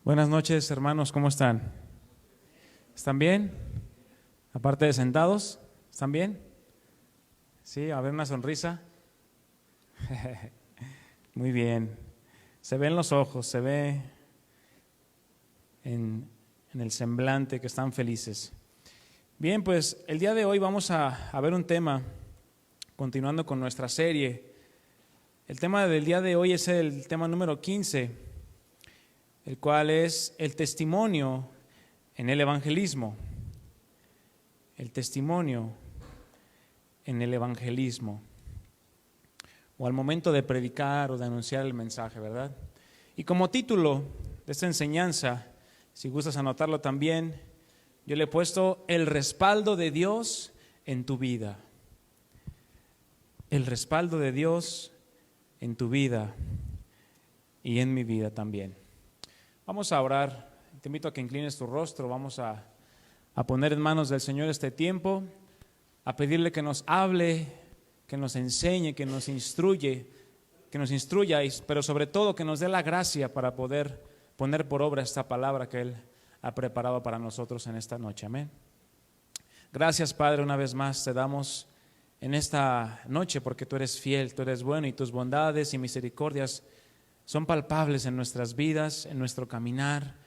Buenas noches, hermanos, ¿cómo están? ¿Están bien? Aparte de sentados, ¿están bien? Sí, a ver una sonrisa. Muy bien. Se ven los ojos, se ve en el semblante que están felices. Bien, pues el día de hoy vamos a ver un tema, continuando con nuestra serie. El tema del día de hoy es el tema número 15, el cual es el testimonio en el evangelismo. El testimonio en el evangelismo, o al momento de predicar o de anunciar el mensaje, ¿verdad? Y como título de esta enseñanza, si gustas anotarlo también, yo le he puesto el respaldo de Dios en tu vida. El respaldo de Dios en tu vida y en mi vida también. Vamos a orar. Te invito a que inclines tu rostro. Vamos a poner en manos del Señor este tiempo, a pedirle que nos hable, que nos enseñe, que nos instruya, pero sobre todo que nos dé la gracia para poder poner por obra esta palabra que Él ha preparado para nosotros en esta noche. Amén. Gracias, Padre, una vez más te damos en esta noche porque tú eres fiel, tú eres bueno y tus bondades y misericordias son palpables en nuestras vidas, en nuestro caminar,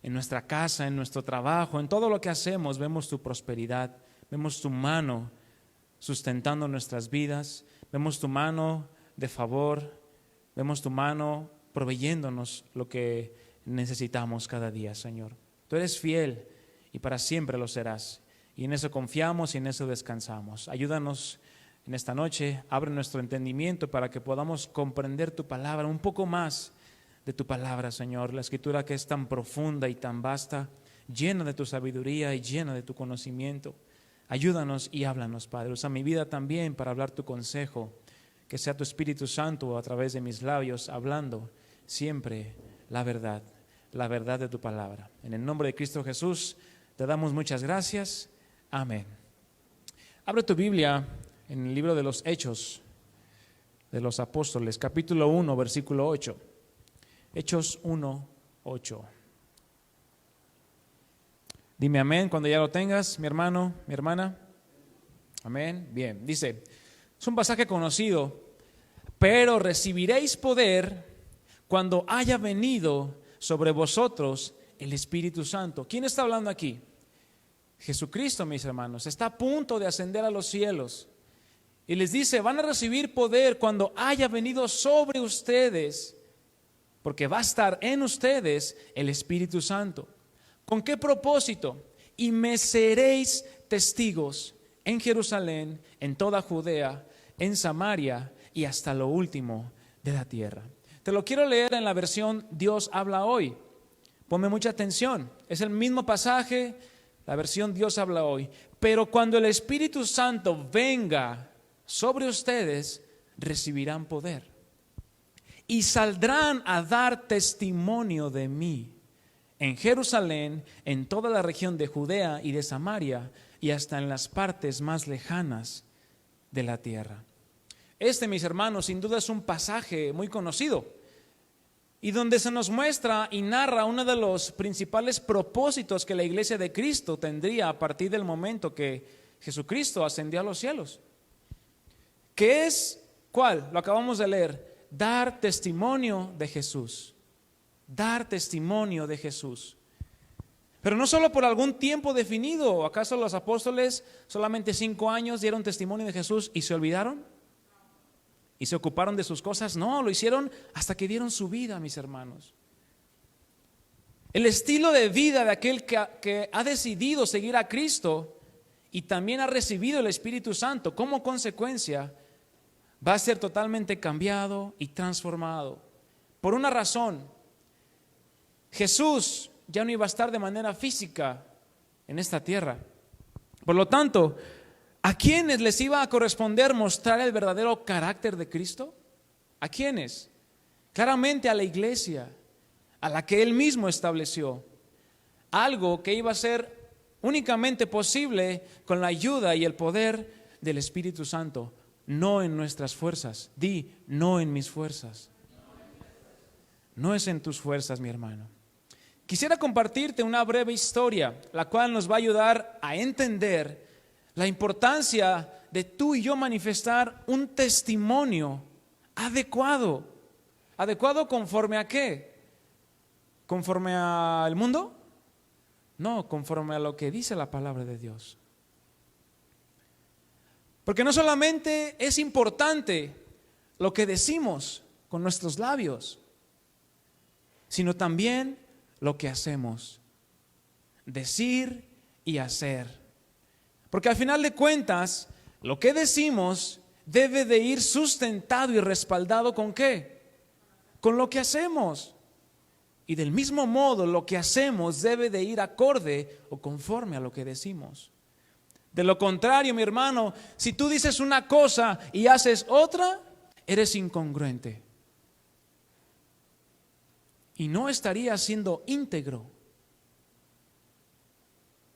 en nuestra casa, en nuestro trabajo, en todo lo que hacemos. Vemos tu prosperidad, vemos tu mano sustentando nuestras vidas, vemos tu mano de favor, vemos tu mano proveyéndonos lo que necesitamos cada día, Señor. Tú eres fiel y para siempre lo serás, y en eso confiamos y en eso descansamos. Ayúdanos en esta noche, abre nuestro entendimiento para que podamos comprender tu palabra, un poco más de tu palabra, Señor. La Escritura que es tan profunda y tan vasta, llena de tu sabiduría y llena de tu conocimiento. Ayúdanos y háblanos, Padre. Usa mi vida también para hablar tu consejo, que sea tu Espíritu Santo a través de mis labios, hablando siempre la verdad de tu palabra. En el nombre de Cristo Jesús, te damos muchas gracias. Amén. Abre tu Biblia en el libro de los Hechos de los Apóstoles, capítulo 1, versículo 8. Hechos 1, 8. Dime amén cuando ya lo tengas, mi hermano, mi hermana. Amén. Bien, dice, es un pasaje conocido, pero recibiréis poder cuando haya venido sobre vosotros el Espíritu Santo. ¿Quién está hablando aquí? Jesucristo, mis hermanos, está a punto de ascender a los cielos. Y les dice, van a recibir poder cuando haya venido sobre ustedes, porque va a estar en ustedes el Espíritu Santo. ¿Con qué propósito? Y me seréis testigos en Jerusalén, en toda Judea, en Samaria y hasta lo último de la tierra. Te lo quiero leer en la versión Dios habla hoy. Ponme mucha atención. Es el mismo pasaje, la versión Dios habla hoy. Pero cuando el Espíritu Santo venga sobre ustedes, recibirán poder y saldrán a dar testimonio de mí en Jerusalén, en toda la región de Judea y de Samaria y hasta en las partes más lejanas de la tierra. Este, mis hermanos, sin duda es un pasaje muy conocido y donde se nos muestra y narra uno de los principales propósitos que la iglesia de Cristo tendría a partir del momento que Jesucristo ascendió a los cielos. ¿Qué es? ¿Cuál? Lo acabamos de leer. Dar testimonio de Jesús. Dar testimonio de Jesús. Pero no solo por algún tiempo definido. ¿Acaso los apóstoles solamente 5 años dieron testimonio de Jesús y se olvidaron? ¿Y se ocuparon de sus cosas? No, lo hicieron hasta que dieron su vida, mis hermanos. El estilo de vida de aquel que ha decidido seguir a Cristo y también ha recibido el Espíritu Santo como consecuencia, va a ser totalmente cambiado y transformado. Por una razón, Jesús ya no iba a estar de manera física en esta tierra. Por lo tanto, ¿a quiénes les iba a corresponder mostrar el verdadero carácter de Cristo? ¿A quiénes? Claramente a la iglesia, a la que Él mismo estableció. Algo que iba a ser únicamente posible con la ayuda y el poder del Espíritu Santo. No en nuestras fuerzas. Di, no en mis fuerzas. No es en tus fuerzas, mi hermano. Quisiera compartirte una breve historia, la cual nos va a ayudar a entender la importancia de tú y yo manifestar un testimonio adecuado. ¿Adecuado conforme a qué? ¿Conforme al mundo? No, conforme a lo que dice la palabra de Dios. Porque no solamente es importante lo que decimos con nuestros labios, sino también lo que hacemos. Decir y hacer. Porque al final de cuentas, lo que decimos debe de ir sustentado y respaldado ¿con qué? Con lo que hacemos. Y del mismo modo, lo que hacemos debe de ir acorde o conforme a lo que decimos. De lo contrario, mi hermano, si tú dices una cosa y haces otra, eres incongruente. Y no estarías siendo íntegro.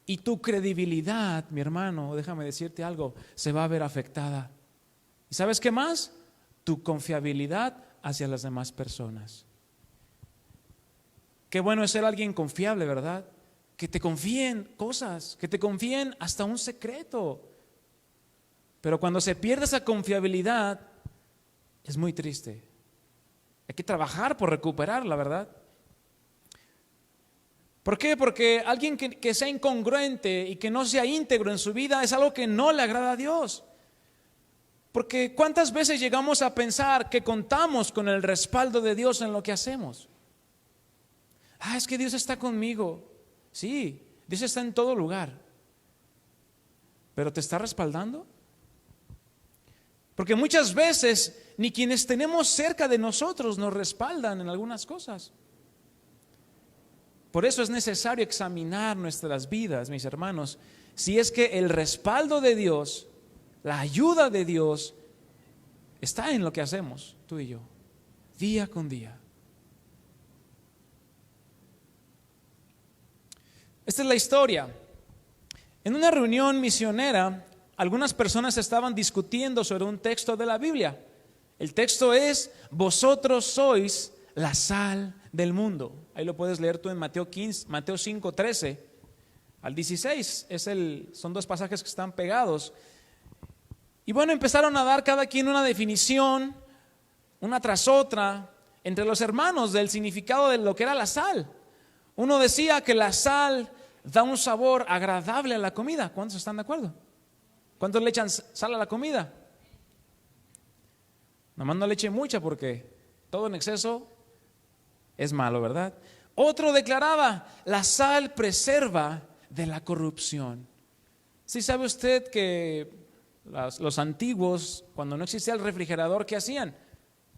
Y tu credibilidad, mi hermano, déjame decirte algo, se va a ver afectada. ¿Y sabes qué más? Tu confiabilidad hacia las demás personas. Qué bueno es ser alguien confiable, ¿verdad? Que te confíen cosas, que te confíen hasta un secreto. Pero cuando se pierde esa confiabilidad, es muy triste. Hay que trabajar por recuperarla, ¿verdad? ¿Por qué? Porque alguien que sea incongruente y que no sea íntegro en su vida es algo que no le agrada a Dios. Porque ¿cuántas veces llegamos a pensar que contamos con el respaldo de Dios en lo que hacemos? Es que Dios está conmigo. Sí, Dios está en todo lugar. ¿Pero te está respaldando? Porque muchas veces ni quienes tenemos cerca de nosotros nos respaldan en algunas cosas. Por eso es necesario examinar nuestras vidas, mis hermanos, si es que el respaldo de Dios, la ayuda de Dios, está en lo que hacemos, tú y yo, día con día. Esta es la historia. En una reunión misionera, algunas personas estaban discutiendo sobre un texto de la Biblia. El texto es: vosotros sois la sal del mundo. Ahí lo puedes leer tú en Mateo 5, 13 al 16. Son dos pasajes que están pegados. Y bueno, empezaron a dar cada quien una definición, una tras otra, entre los hermanos del significado de lo que era la sal. Uno decía que la sal da un sabor agradable a la comida. ¿Cuántos están de acuerdo? ¿Cuántos le echan sal a la comida? Nomás no le eche mucha porque todo en exceso es malo, ¿verdad? Otro declaraba: la sal preserva de la corrupción. ¿Sí sabe usted que los antiguos, cuando no existía el refrigerador, qué hacían?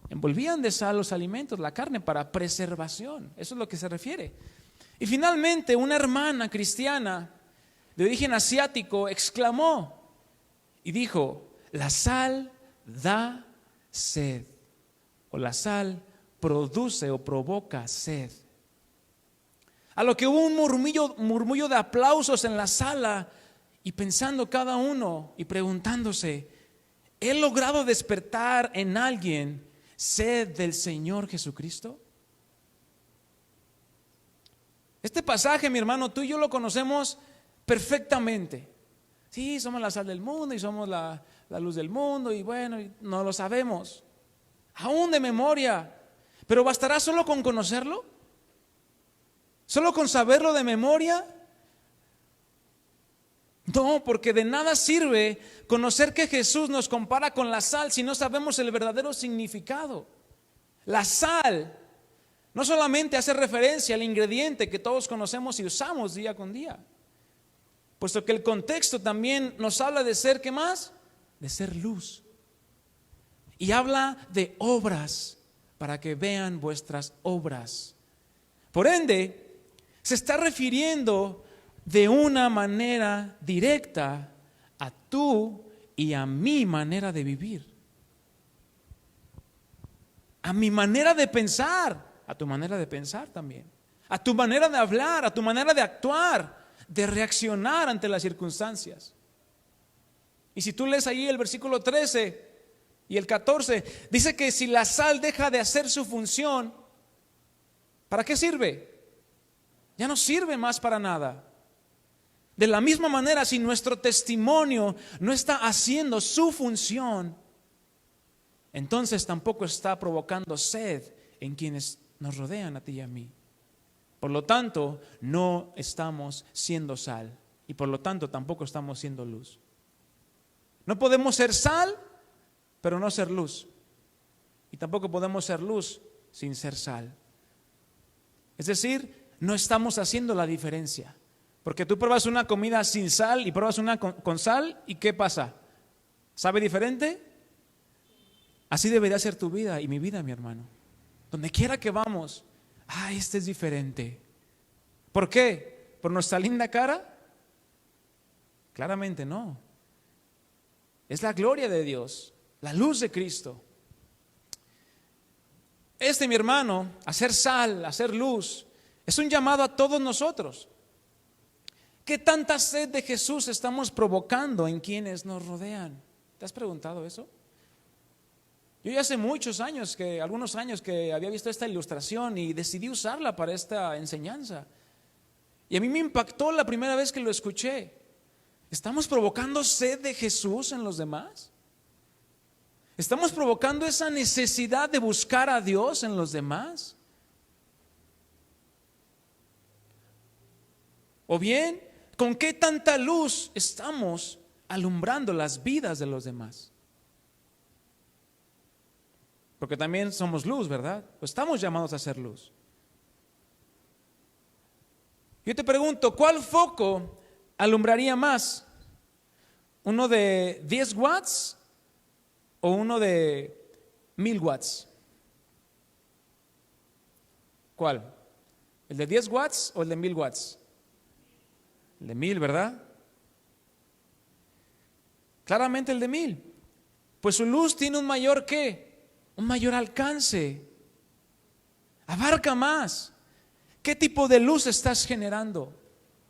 Envolvían de sal los alimentos, la carne, para preservación. Eso es lo que se refiere. Y finalmente una hermana cristiana de origen asiático exclamó y dijo: la sal da sed, o la sal produce o provoca sed. A lo que hubo un murmullo de aplausos en la sala, y pensando cada uno y preguntándose: ¿he logrado despertar en alguien sed del Señor Jesucristo? Este pasaje, mi hermano, tú y yo lo conocemos perfectamente. Sí, somos la sal del mundo y somos la luz del mundo, y bueno, no lo sabemos aún de memoria. Pero ¿bastará solo con conocerlo? ¿Solo con saberlo de memoria? No, porque de nada sirve conocer que Jesús nos compara con la sal si no sabemos el verdadero significado. La sal no solamente hace referencia al ingrediente que todos conocemos y usamos día con día, puesto que el contexto también nos habla de ser, ¿qué más? De ser luz. Y habla de obras, para que vean vuestras obras. Por ende, se está refiriendo de una manera directa a tú y a mi manera de vivir, a mi manera de pensar, a tu manera de pensar también, a tu manera de hablar, a tu manera de actuar, de reaccionar ante las circunstancias. Y si tú lees ahí el versículo 13 y el 14, dice que si la sal deja de hacer su función, ¿para qué sirve? Ya no sirve más para nada. De la misma manera, si nuestro testimonio no está haciendo su función, entonces tampoco está provocando sed en quienes nos rodean, a ti y a mí. Por lo tanto, no estamos siendo sal y por lo tanto tampoco estamos siendo luz. No podemos ser sal, pero no ser luz. Y tampoco podemos ser luz sin ser sal. Es decir, no estamos haciendo la diferencia. Porque tú pruebas una comida sin sal y pruebas una con sal, ¿y qué pasa? ¿Sabe diferente? Así debería ser tu vida y mi vida, mi hermano. Donde quiera que vamos, este es diferente. ¿Por qué? ¿Por nuestra linda cara? Claramente no. Es la gloria de Dios, la luz de Cristo. Mi hermano, a ser sal, a ser luz, es un llamado a todos nosotros. ¿Qué tanta sed de Jesús estamos provocando en quienes nos rodean? ¿Te has preguntado eso? Yo ya hace algunos años que había visto esta ilustración y decidí usarla para esta enseñanza. Y a mí me impactó la primera vez que lo escuché. ¿Estamos provocando sed de Jesús en los demás? ¿Estamos provocando esa necesidad de buscar a Dios en los demás? ¿O bien, con qué tanta luz estamos alumbrando las vidas de los demás? Porque también somos luz, ¿verdad? Pues estamos llamados a ser luz. Yo te pregunto, ¿cuál foco alumbraría más? ¿Uno de 10 watts o uno de 1000 watts? ¿Cuál? ¿El de 10 watts o el de 1000 watts? El de 1000, ¿verdad? Claramente el de 1000. Pues su luz tiene un mayor ¿qué? Un mayor alcance. Abarca más. ¿Qué tipo de luz estás generando,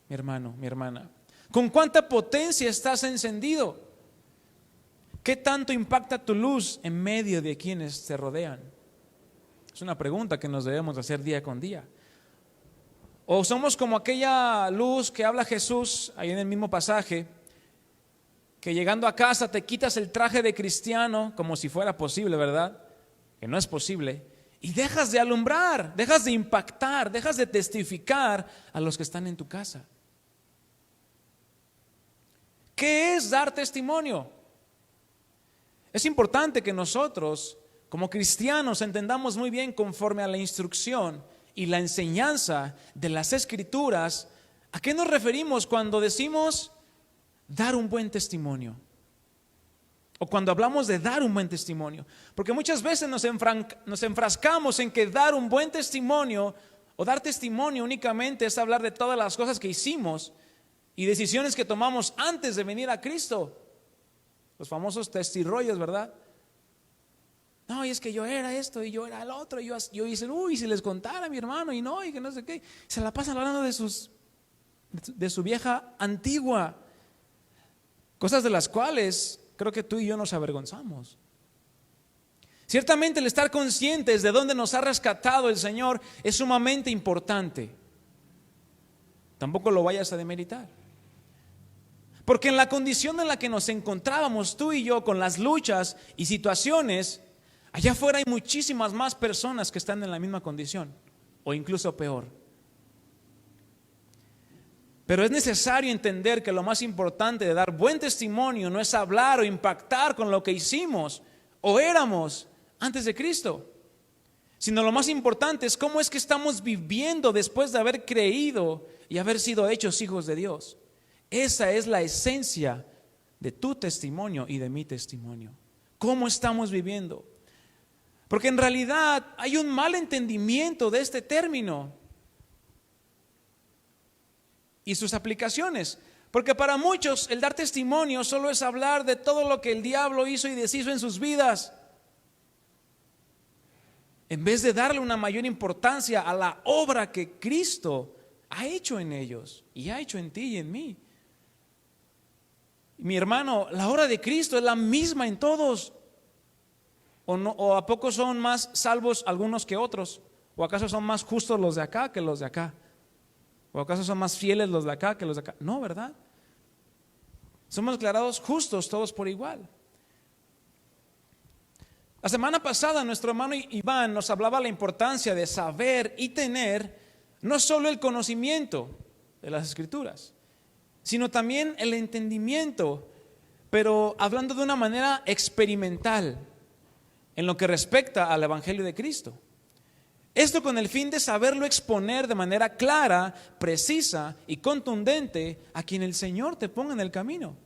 mi hermano, mi hermana? ¿Con cuánta potencia estás encendido? ¿Qué tanto impacta tu luz en medio de quienes te rodean? Es una pregunta que nos debemos hacer día con día. O somos como aquella luz que habla Jesús ahí en el mismo pasaje, que llegando a casa te quitas el traje de cristiano como si fuera posible, ¿verdad? Que no es posible, y dejas de alumbrar, dejas de impactar, dejas de testificar a los que están en tu casa. ¿Qué es dar testimonio? Es importante que nosotros, como cristianos, entendamos muy bien conforme a la instrucción y la enseñanza de las Escrituras, ¿a qué nos referimos cuando decimos dar un buen testimonio? O cuando hablamos de dar un buen testimonio. Porque muchas veces nos enfrascamos en que dar un buen testimonio o dar testimonio únicamente es hablar de todas las cosas que hicimos y decisiones que tomamos antes de venir a Cristo. Los famosos testirollos, ¿verdad? No, y es que yo era esto y yo era el otro. Y yo hice, si les contara a mi hermano y no, y que no sé qué. Se la pasan hablando de su vieja antigua. Cosas de las cuales creo que tú y yo nos avergonzamos. Ciertamente el estar conscientes de dónde nos ha rescatado el Señor es sumamente importante. Tampoco lo vayas a demeritar. Porque en la condición en la que nos encontrábamos tú y yo con las luchas y situaciones, allá afuera hay muchísimas más personas que están en la misma condición o incluso peor. Pero es necesario entender que lo más importante de dar buen testimonio no es hablar o impactar con lo que hicimos o éramos antes de Cristo, sino lo más importante es cómo es que estamos viviendo después de haber creído y haber sido hechos hijos de Dios. Esa es la esencia de tu testimonio y de mi testimonio. ¿Cómo estamos viviendo? Porque en realidad hay un mal entendimiento de este término y sus aplicaciones, porque para muchos el dar testimonio solo es hablar de todo lo que el diablo hizo y deshizo en sus vidas, en vez de darle una mayor importancia a la obra que Cristo ha hecho en ellos y ha hecho en ti y en mí. Mi hermano, la obra de Cristo es la misma en todos. ¿O a poco son más salvos algunos que otros? ¿O acaso son más justos los de acá que los de acá? ¿O acaso son más fieles los de acá que los de acá? No, ¿verdad? Somos declarados justos todos por igual. La semana pasada nuestro hermano Iván nos hablaba de la importancia de saber y tener no solo el conocimiento de las Escrituras, sino también el entendimiento, pero hablando de una manera experimental en lo que respecta al Evangelio de Cristo. Esto con el fin de saberlo exponer de manera clara, precisa y contundente a quien el Señor te ponga en el camino.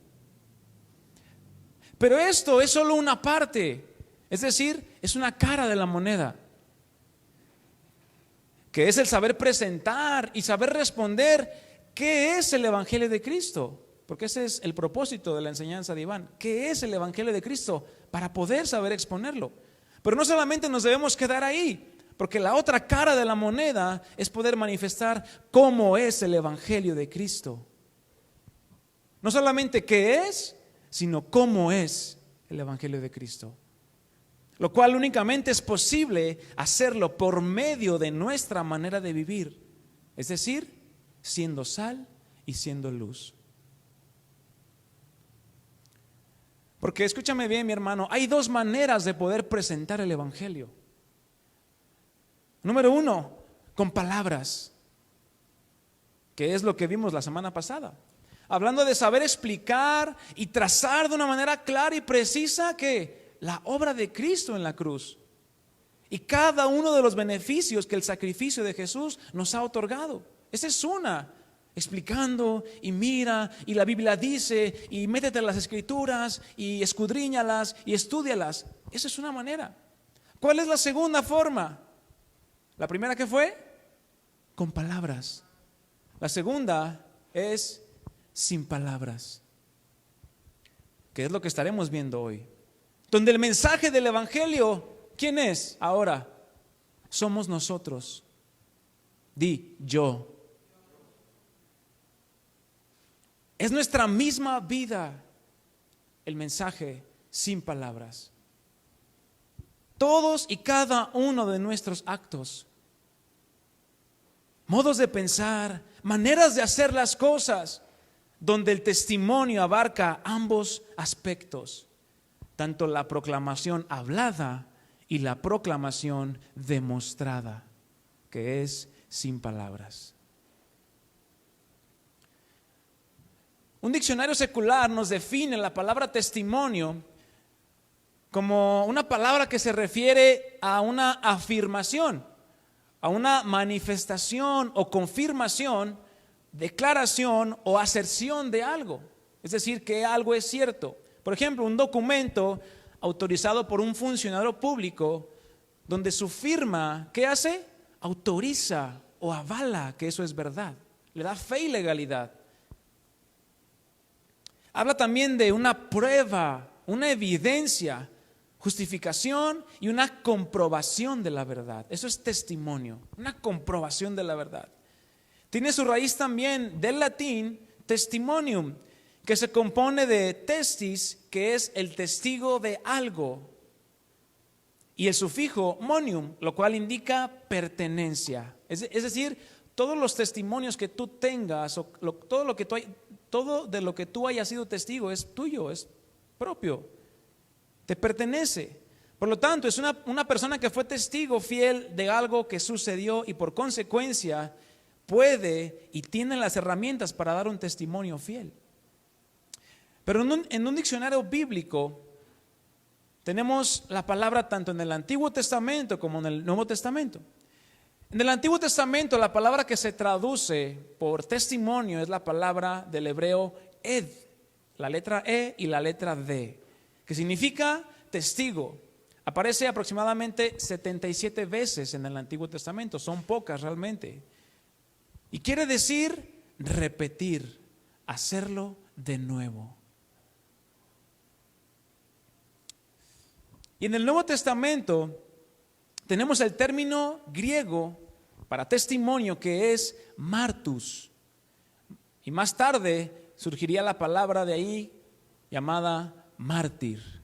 Pero esto es solo una parte, es decir, es una cara de la moneda, que es el saber presentar y saber responder qué es el Evangelio de Cristo. Porque ese es el propósito de la enseñanza de Iván. ¿Qué es el Evangelio de Cristo? Para poder saber exponerlo. Pero no solamente nos debemos quedar ahí, porque la otra cara de la moneda es poder manifestar cómo es el Evangelio de Cristo. No solamente qué es, sino cómo es el Evangelio de Cristo. Lo cual únicamente es posible hacerlo por medio de nuestra manera de vivir. Es decir, siendo sal y siendo luz. Porque escúchame bien, mi hermano, hay dos maneras de poder presentar el Evangelio. Número uno, con palabras, que es lo que vimos la semana pasada. Hablando de saber explicar y trazar de una manera clara y precisa que la obra de Cristo en la cruz y cada uno de los beneficios que el sacrificio de Jesús nos ha otorgado. Esa es una. Explicando y mira y la Biblia dice y métete en las Escrituras y escudriñalas y estúdialas. Esa es una manera. ¿Cuál es la segunda forma? La primera, ¿qué fue? Con palabras. La segunda es sin palabras, que es lo que estaremos viendo hoy. Donde el mensaje del Evangelio, ¿quién es ahora? Somos nosotros. Di, yo. Es nuestra misma vida el mensaje sin palabras. Todos y cada uno de nuestros actos, modos de pensar, maneras de hacer las cosas, donde el testimonio abarca ambos aspectos, tanto la proclamación hablada y la proclamación demostrada, que es sin palabras. Un diccionario secular nos define la palabra testimonio como una palabra que se refiere a una afirmación, a una manifestación o confirmación, declaración o aserción de algo. Es decir, que algo es cierto. Por ejemplo, un documento autorizado por un funcionario público donde su firma, ¿qué hace? Autoriza o avala que eso es verdad. Le da fe y legalidad. Habla también de una prueba, una evidencia, justificación y una comprobación de la verdad. Eso es testimonio, una comprobación de la verdad. Tiene su raíz también del latín testimonium, que se compone de testis, que es el testigo de algo, y el sufijo monium, lo cual indica pertenencia. Es decir, todos los testimonios que tú tengas, o todo de lo que tú hayas sido testigo es tuyo, es propio, te pertenece. Por lo tanto, es una persona que fue testigo fiel de algo que sucedió y por consecuencia puede y tiene las herramientas para dar un testimonio fiel. Pero en un diccionario bíblico tenemos la palabra tanto en el Antiguo Testamento como en el Nuevo Testamento. En el Antiguo Testamento la palabra que se traduce por testimonio es la palabra del hebreo ed, la letra E y la letra D, que significa testigo. Aparece aproximadamente 77 veces en el Antiguo Testamento, son pocas realmente. Y quiere decir repetir, hacerlo de nuevo. Y en el Nuevo Testamento tenemos el término griego para testimonio que es martus. Y más tarde surgiría la palabra de ahí llamada mártir.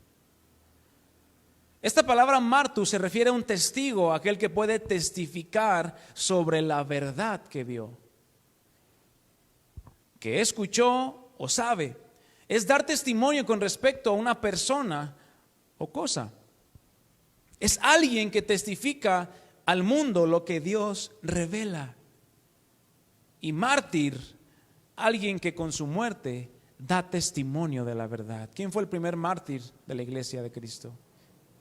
Esta palabra martus se refiere a un testigo, aquel que puede testificar sobre la verdad que vio. que escuchó o sabe. Es dar testimonio con respecto a una persona o cosa. Es alguien que testifica al mundo lo que Dios revela. Y mártir, alguien que con su muerte da testimonio de la verdad. ¿Quién fue el primer mártir de la iglesia de Cristo?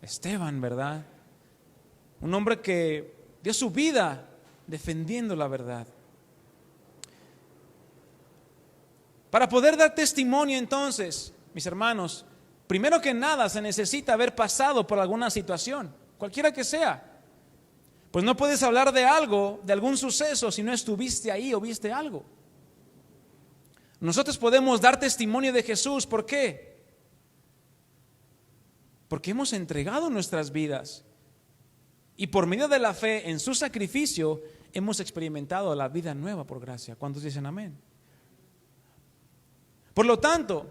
Esteban, ¿verdad? Un hombre que dio su vida defendiendo la verdad. Para poder dar testimonio entonces, mis hermanos, primero que nada se necesita haber pasado por alguna situación, cualquiera que sea. Pues no puedes hablar de algo, de algún suceso, si no estuviste ahí o viste algo. Nosotros podemos dar testimonio de Jesús, ¿por qué? Porque hemos entregado nuestras vidas y por medio de la fe en su sacrificio hemos experimentado la vida nueva por gracia. ¿Cuántos dicen amén? Por lo tanto,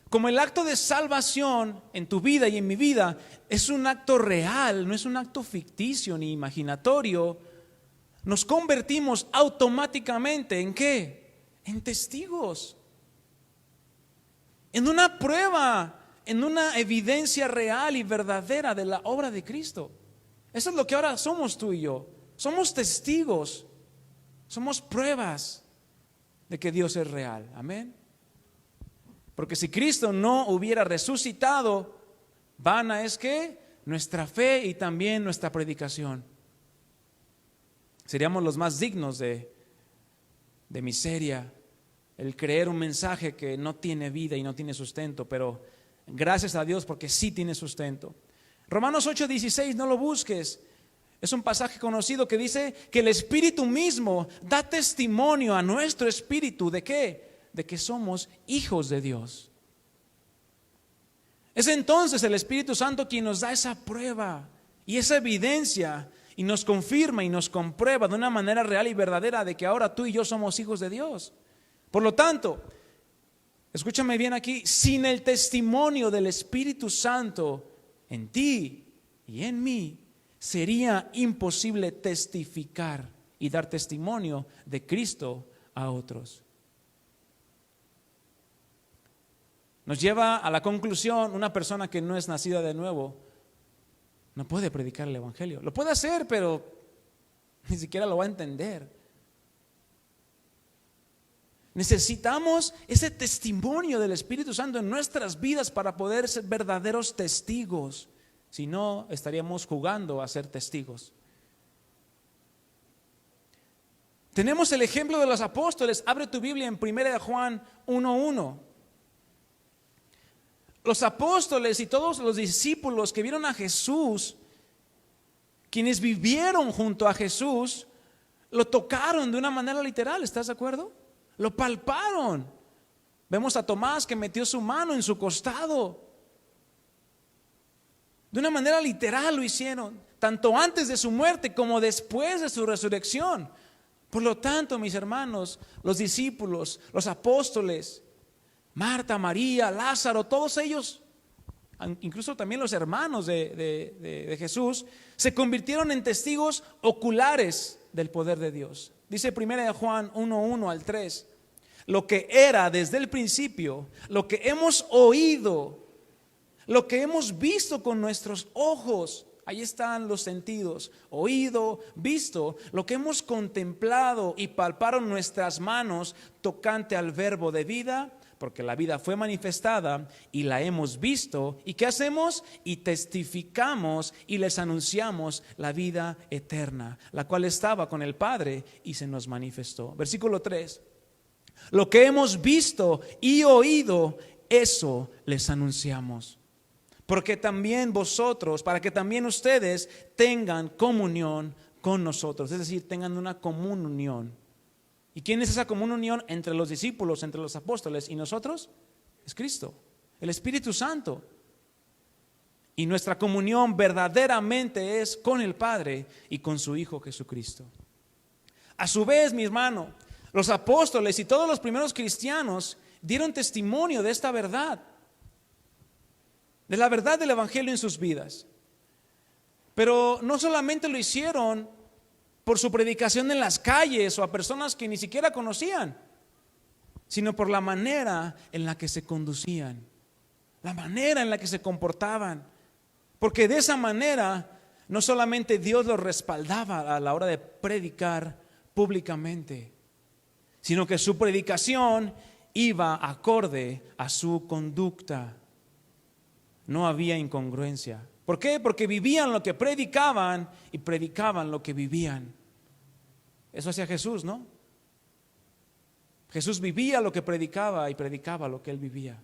como el acto de salvación en tu vida y en mi vida es un acto real, no es un acto ficticio ni imaginatorio, nos convertimos automáticamente ¿en qué? En testigos, en una prueba, en una evidencia real y verdadera de la obra de Cristo. Eso es lo que ahora somos tú y yo. Somos testigos, somos pruebas de que Dios es real. Amén. Porque si Cristo no hubiera resucitado, vana es que nuestra fe y también nuestra predicación. Seríamos los más dignos de miseria, el creer un mensaje que no tiene vida y no tiene sustento, pero gracias a Dios porque sí tiene sustento. Romanos 8:16, no lo busques. Es un pasaje conocido que dice que el Espíritu mismo da testimonio a nuestro espíritu ¿de qué? De que somos hijos de Dios. Es entonces el Espíritu Santo quien nos da esa prueba y esa evidencia y nos confirma y nos comprueba de una manera real y verdadera de que ahora tú y yo somos hijos de Dios. Por lo tanto, escúchame bien aquí, sin el testimonio del Espíritu Santo en ti y en mí, sería imposible testificar y dar testimonio de Cristo a otros. Nos lleva a la conclusión, una persona que no es nacida de nuevo no puede predicar el Evangelio. Lo puede hacer, pero ni siquiera lo va a entender. Necesitamos ese testimonio del Espíritu Santo en nuestras vidas para poder ser verdaderos testigos. Si no, estaríamos jugando a ser testigos. Tenemos el ejemplo de los apóstoles. Abre tu Biblia en 1 Juan 1:1. Los apóstoles y todos los discípulos que vieron a Jesús, quienes vivieron junto a Jesús, lo tocaron de una manera literal, ¿estás de acuerdo? Lo palparon. Vemos a Tomás que metió su mano en su costado. De una manera literal lo hicieron, tanto antes de su muerte como después de su resurrección. Por lo tanto, mis hermanos, los discípulos, los apóstoles, Marta, María, Lázaro, todos ellos, incluso también los hermanos de Jesús, se convirtieron en testigos oculares del poder de Dios. Dice 1 Juan 1:1 al 3, lo que era desde el principio, lo que hemos oído, lo que hemos visto con nuestros ojos, ahí están los sentidos, oído, visto, lo que hemos contemplado y palparon nuestras manos tocante al verbo de vida, porque la vida fue manifestada y la hemos visto. ¿Y qué hacemos? Y testificamos y les anunciamos la vida eterna, la cual estaba con el Padre y se nos manifestó. Versículo 3. Lo que hemos visto y oído, eso les anunciamos. Porque también vosotros, para que también ustedes tengan comunión con nosotros, es decir, tengan una común unión. ¿Y quién es esa común unión entre los discípulos, entre los apóstoles y nosotros? Es Cristo, el Espíritu Santo. Y nuestra comunión verdaderamente es con el Padre y con su Hijo Jesucristo. A su vez, mi hermano, los apóstoles y todos los primeros cristianos dieron testimonio de esta verdad, de la verdad del Evangelio en sus vidas. Pero no solamente lo hicieron por su predicación en las calles o a personas que ni siquiera conocían. sino por la manera en la que se conducían, la manera en la que se comportaban. Porque de esa manera no solamente Dios los respaldaba a la hora de predicar públicamente, sino que su predicación iba acorde a su conducta. No había incongruencia. ¿Por qué? Porque vivían lo que predicaban y predicaban lo que vivían. Eso hacía Jesús, ¿no? Jesús vivía lo que predicaba y predicaba lo que él vivía.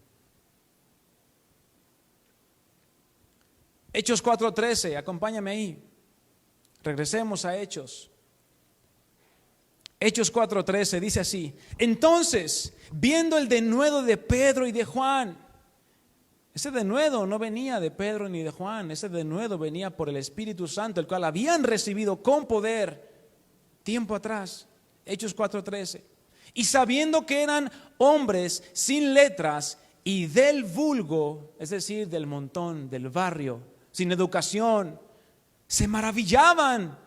Hechos 4:13, acompáñame ahí. Regresemos a Hechos. Hechos 4:13 dice así: entonces, viendo el denuedo de Pedro y de Juan, ese denuedo no venía de Pedro ni de Juan, ese denuedo venía por el Espíritu Santo, el cual habían recibido con poder tiempo atrás. Hechos 4:13. Y sabiendo que eran hombres sin letras y del vulgo, es decir, del montón, del barrio, sin educación, se maravillaban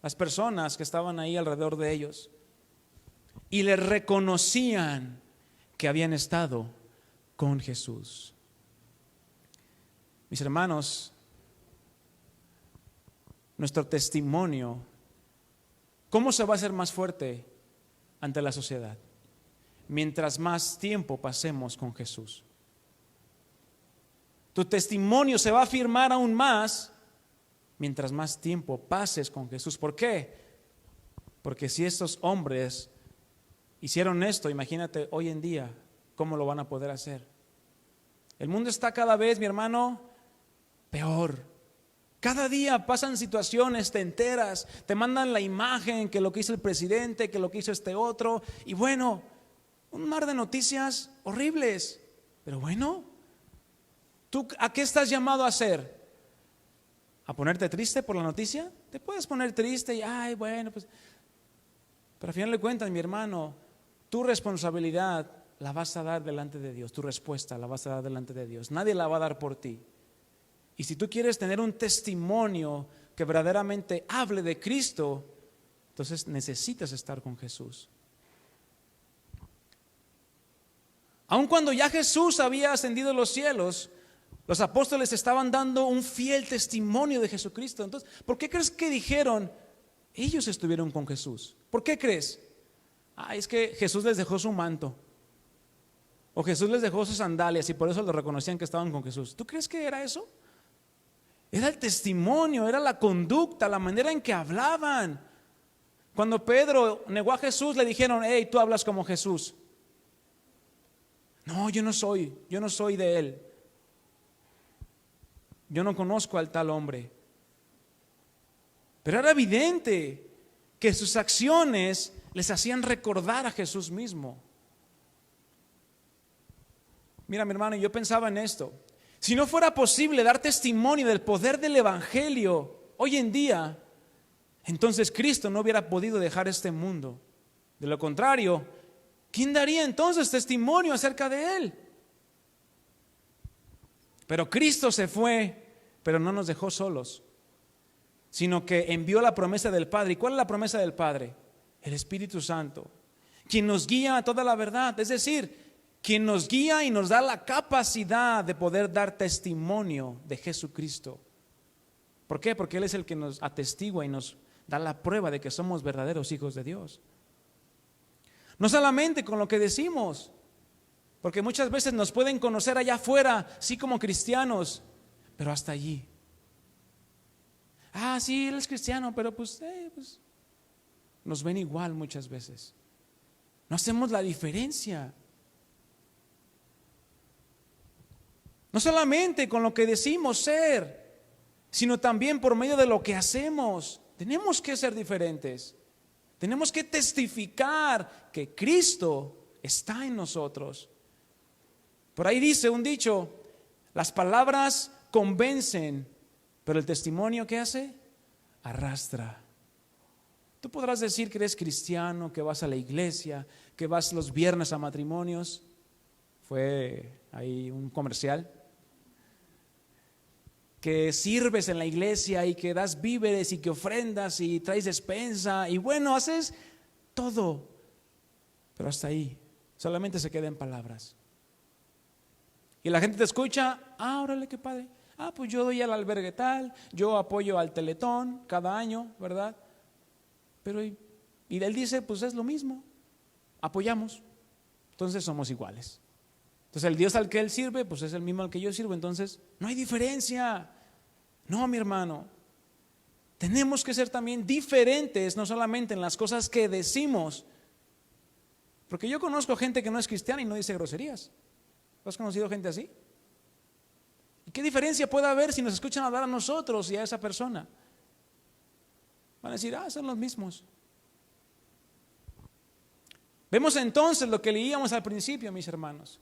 las personas que estaban ahí alrededor de ellos y les reconocían que habían estado con Jesús. Mis hermanos, nuestro testimonio, ¿cómo se va a hacer más fuerte ante la sociedad? Mientras más tiempo pasemos con Jesús. Tu testimonio se va a afirmar aún más mientras más tiempo pases con Jesús. ¿Por qué? Porque si estos hombres hicieron esto, imagínate hoy en día cómo lo van a poder hacer. El mundo está cada vez, mi hermano, peor. Cada día pasan situaciones, te enteras, te mandan la imagen, que lo que hizo el presidente, que lo que hizo este otro, y bueno, un mar de noticias horribles. Pero bueno, ¿tú a qué estás llamado a hacer? ¿A ponerte triste por la noticia? Te puedes poner triste y, ay, bueno, pues. Pero al final de cuentas, mi hermano, tu responsabilidad la vas a dar delante de Dios, tu respuesta la vas a dar delante de Dios. Nadie la va a dar por ti. Y si tú quieres tener un testimonio que verdaderamente hable de Cristo, entonces necesitas estar con Jesús. Aun cuando ya Jesús había ascendido a los cielos, los apóstoles estaban dando un fiel testimonio de Jesucristo. Entonces, ¿por qué crees que dijeron? Ellos estuvieron con Jesús. ¿Por qué crees? Es que Jesús les dejó su manto, o Jesús les dejó sus sandalias y por eso lo reconocían que estaban con Jesús. ¿Tú crees que era eso? Era el testimonio, era la conducta, la manera en que hablaban. Cuando Pedro negó a Jesús, le dijeron: hey, tú hablas como Jesús. No, yo no soy de él. Yo no conozco al tal hombre. Pero era evidente que sus acciones les hacían recordar a Jesús mismo. Mira, mi hermano, yo pensaba en esto. Si no fuera posible dar testimonio del poder del Evangelio hoy en día, entonces Cristo no hubiera podido dejar este mundo. De lo contrario, ¿quién daría entonces testimonio acerca de Él? Pero Cristo se fue, pero no nos dejó solos, sino que envió la promesa del Padre. ¿Y cuál es la promesa del Padre? El Espíritu Santo, quien nos guía a toda la verdad. Es decir, quien nos guía y nos da la capacidad de poder dar testimonio de Jesucristo. ¿Por qué? Porque Él es el que nos atestigua y nos da la prueba de que somos verdaderos hijos de Dios. No solamente con lo que decimos, porque muchas veces nos pueden conocer allá afuera, sí, como cristianos, pero hasta allí. Sí, él es cristiano, pero pues nos ven igual muchas veces. No hacemos la diferencia. No solamente con lo que decimos ser, sino también por medio de lo que hacemos. Tenemos que ser diferentes. Tenemos que testificar que Cristo está en nosotros. Por ahí dice un dicho: las palabras convencen, pero el testimonio, ¿qué hace? Arrastra. Tú podrás decir que eres cristiano, que vas a la iglesia, que vas los viernes a matrimonios. Fue ahí un comercial. Que sirves en la iglesia y que das víveres y que ofrendas y traes despensa y bueno, haces todo. Pero hasta ahí. solamente se queda en palabras. Y la gente te escucha, órale, qué padre. Pues yo doy al albergue tal, yo apoyo al Teletón cada año, ¿verdad? Pero y él dice, pues es lo mismo, apoyamos, entonces somos iguales. Entonces el Dios al que él sirve, pues es el mismo al que yo sirvo, entonces no hay diferencia. No, mi hermano, tenemos que ser también diferentes, no solamente en las cosas que decimos, porque yo conozco gente que no es cristiana y no dice groserías. ¿Has conocido gente así? ¿Y qué diferencia puede haber si nos escuchan hablar a nosotros y a esa persona? Van a decir, son los mismos. Vemos entonces lo que leíamos al principio, mis hermanos.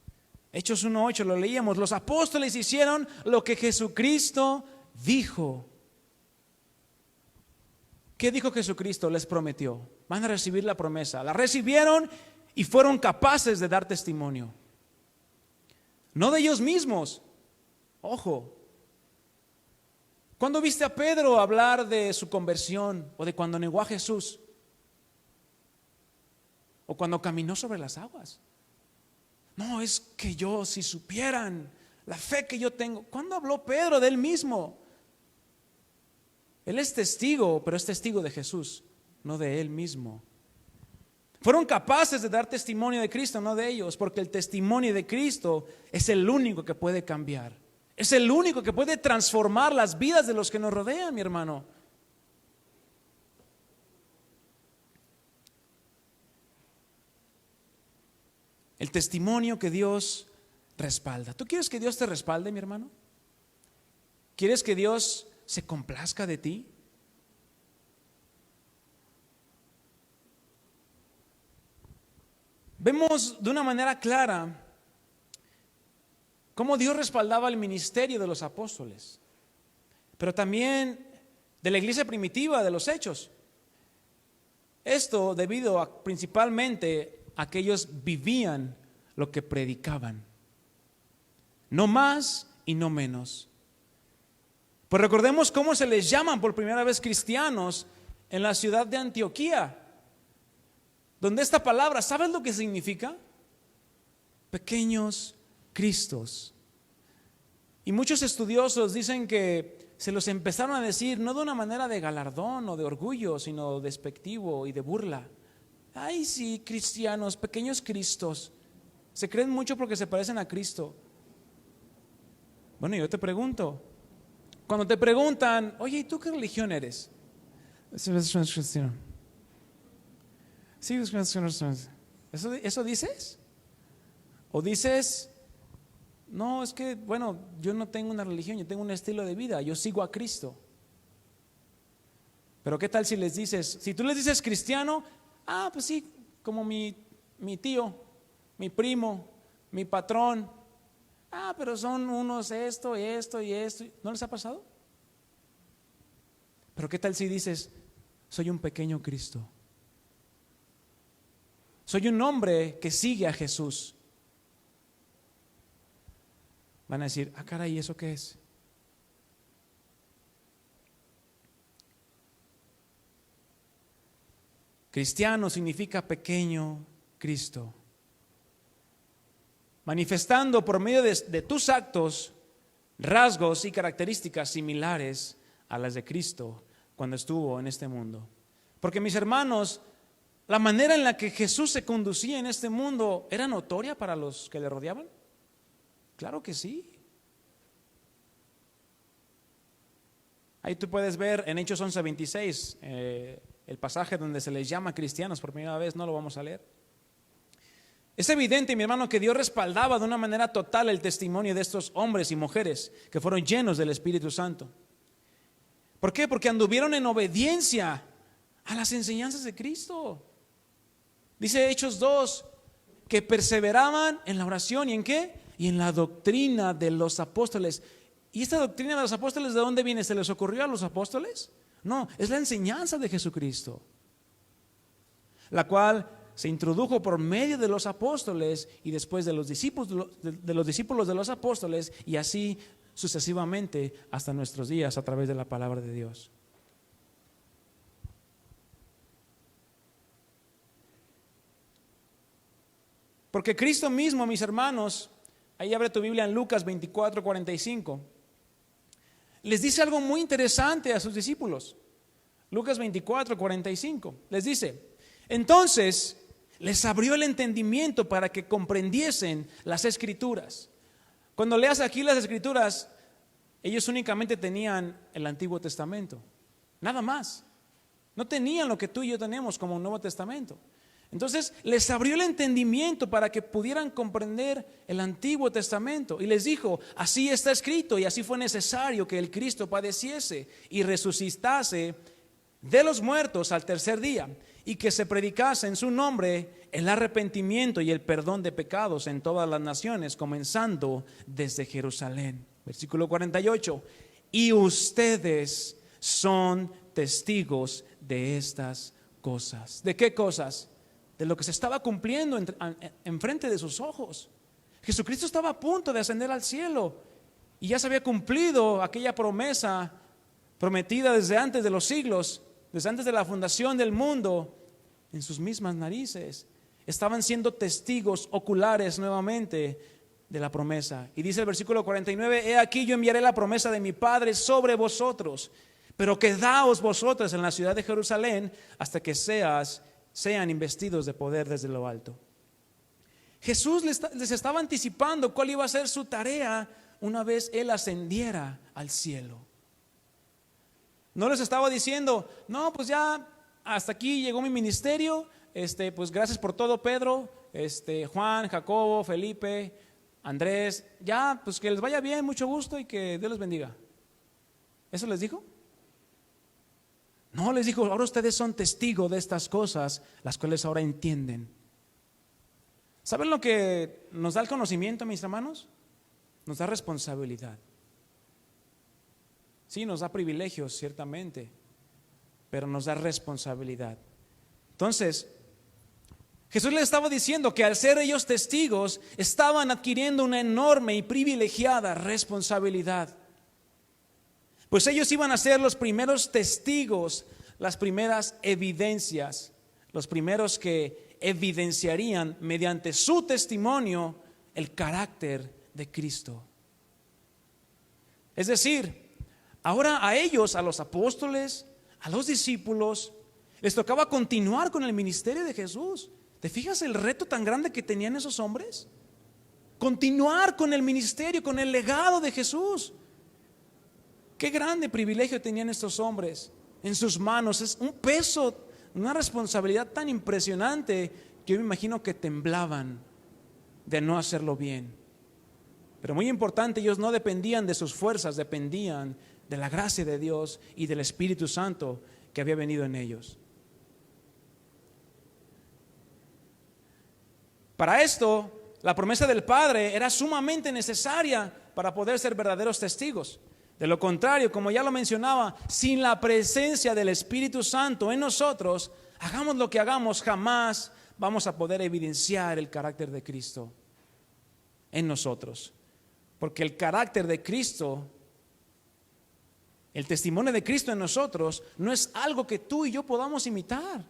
Hechos 1:8 lo leíamos. Los apóstoles hicieron lo que Jesucristo dijo. ¿Qué dijo Jesucristo? Les prometió. Van a recibir la promesa. La recibieron y fueron capaces de dar testimonio. No de ellos mismos. Ojo. ¿Cuándo viste a Pedro hablar de su conversión o de cuando negó a Jesús? O cuando caminó sobre las aguas. No, es que yo, si supieran la fe que yo tengo. ¿Cuándo habló Pedro de él mismo? Él es testigo, pero es testigo de Jesús, no de él mismo. Fueron capaces de dar testimonio de Cristo, no de ellos, porque el testimonio de Cristo es el único que puede cambiar. Es el único que puede transformar las vidas de los que nos rodean, mi hermano. El testimonio que Dios respalda. ¿Tú quieres que Dios te respalde, mi hermano? ¿Quieres que Dios se complazca de ti? Vemos de una manera clara cómo Dios respaldaba el ministerio de los apóstoles, pero también de la iglesia primitiva de los Hechos. Esto debido a principalmente a que ellos vivían lo que predicaban, no más y no menos. Pues recordemos cómo se les llaman por primera vez cristianos en la ciudad de Antioquía, donde esta palabra, ¿sabes lo que significa? Pequeños Cristos. Y muchos estudiosos dicen que se los empezaron a decir no de una manera de galardón o de orgullo, sino despectivo y de burla. Ay, sí, cristianos, pequeños Cristos. Se creen mucho porque se parecen a Cristo. Bueno, yo te pregunto, cuando te preguntan, oye, ¿y tú qué religión eres? Cristiano. Sí, ¿eso dices? ¿O dices, no, es que, bueno, yo no tengo una religión, yo tengo un estilo de vida, yo sigo a Cristo? Pero ¿qué tal si les dices, si tú les dices cristiano, pues sí, como mi tío, mi primo, mi patrón, pero son unos esto y esto y esto? ¿No les ha pasado? Pero ¿qué tal si dices, soy un pequeño Cristo? Soy un hombre que sigue a Jesús. Van a decir, caray, ¿eso qué es? Cristiano significa pequeño Cristo. Manifestando por medio de tus actos rasgos y características similares a las de Cristo cuando estuvo en este mundo. Porque mis hermanos, la manera en la que Jesús se conducía en este mundo era notoria para los que le rodeaban. Claro que sí. Ahí tú puedes ver en Hechos 11:26 el pasaje donde se les llama cristianos por primera vez. No lo vamos a leer. Es evidente, mi hermano, que Dios respaldaba de una manera total el testimonio de estos hombres y mujeres que fueron llenos del Espíritu Santo. ¿Por qué? Porque anduvieron en obediencia a las enseñanzas de Cristo. Dice Hechos 2 que perseveraban en la oración. ¿Y en qué? Y en la doctrina de los apóstoles. ¿Y esta doctrina de los apóstoles de dónde viene? ¿Se les ocurrió a los apóstoles? No, es la enseñanza de Jesucristo, la cual se introdujo por medio de los apóstoles y después de los discípulos de los apóstoles, y así sucesivamente hasta nuestros días a través de la palabra de Dios. Porque Cristo mismo, mis hermanos, ahí abre tu Biblia en Lucas 24:45, les dice algo muy interesante a sus discípulos. Lucas 24:45 les dice: entonces les abrió el entendimiento para que comprendiesen las Escrituras. Cuando leas aquí las Escrituras, ellos únicamente tenían el Antiguo Testamento, nada más. No tenían lo que tú y yo tenemos como un Nuevo Testamento. Entonces les abrió el entendimiento para que pudieran comprender el Antiguo Testamento y les dijo: así está escrito y así fue necesario que el Cristo padeciese y resucitase de los muertos al tercer día, y que se predicase en su nombre el arrepentimiento y el perdón de pecados en todas las naciones, comenzando desde Jerusalén. Versículo 48: y ustedes son testigos de estas cosas. ¿De qué cosas? De lo que se estaba cumpliendo enfrente de sus ojos. Jesucristo estaba a punto de ascender al cielo y ya se había cumplido aquella promesa prometida desde antes de los siglos, desde antes de la fundación del mundo. En sus mismas narices estaban siendo testigos oculares nuevamente de la promesa. Y dice el versículo 49: he aquí yo enviaré la promesa de mi Padre sobre vosotros, pero quedaos vosotros en la ciudad de Jerusalén hasta que sean investidos de poder desde lo alto. Jesús les estaba anticipando cuál iba a ser su tarea una vez Él ascendiera al cielo. No les estaba diciendo: no, pues ya hasta aquí llegó mi ministerio, pues gracias por todo, Pedro, Juan, Jacobo, Felipe, Andrés, ya pues que les vaya bien, mucho gusto y que Dios les bendiga. ¿Eso les dijo? No, les dijo: ahora ustedes son testigos de estas cosas, las cuales ahora entienden. ¿Saben lo que nos da el conocimiento, mis hermanos? Nos da responsabilidad. Sí, nos da privilegios, ciertamente, pero nos da responsabilidad. Entonces, Jesús les estaba diciendo que al ser ellos testigos, estaban adquiriendo una enorme y privilegiada responsabilidad. Pues ellos iban a ser los primeros testigos, las primeras evidencias, los primeros que evidenciarían mediante su testimonio el carácter de Cristo. Es decir, ahora a ellos, a los apóstoles, a los discípulos, les tocaba continuar con el ministerio de Jesús. ¿Te fijas el reto tan grande que tenían esos hombres? Continuar con el ministerio, con el legado de Jesús. Qué grande privilegio tenían estos hombres en sus manos. Es un peso, una responsabilidad tan impresionante que yo me imagino que temblaban de no hacerlo bien. Pero muy importante, ellos no dependían de sus fuerzas, dependían de la gracia de Dios y del Espíritu Santo que había venido en ellos. Para esto, la promesa del Padre era sumamente necesaria para poder ser verdaderos testigos. De lo contrario, como ya lo mencionaba, sin la presencia del Espíritu Santo en nosotros, hagamos lo que hagamos, jamás vamos a poder evidenciar el carácter de Cristo en nosotros. Porque el carácter de Cristo, el testimonio de Cristo en nosotros, no es algo que tú y yo podamos imitar.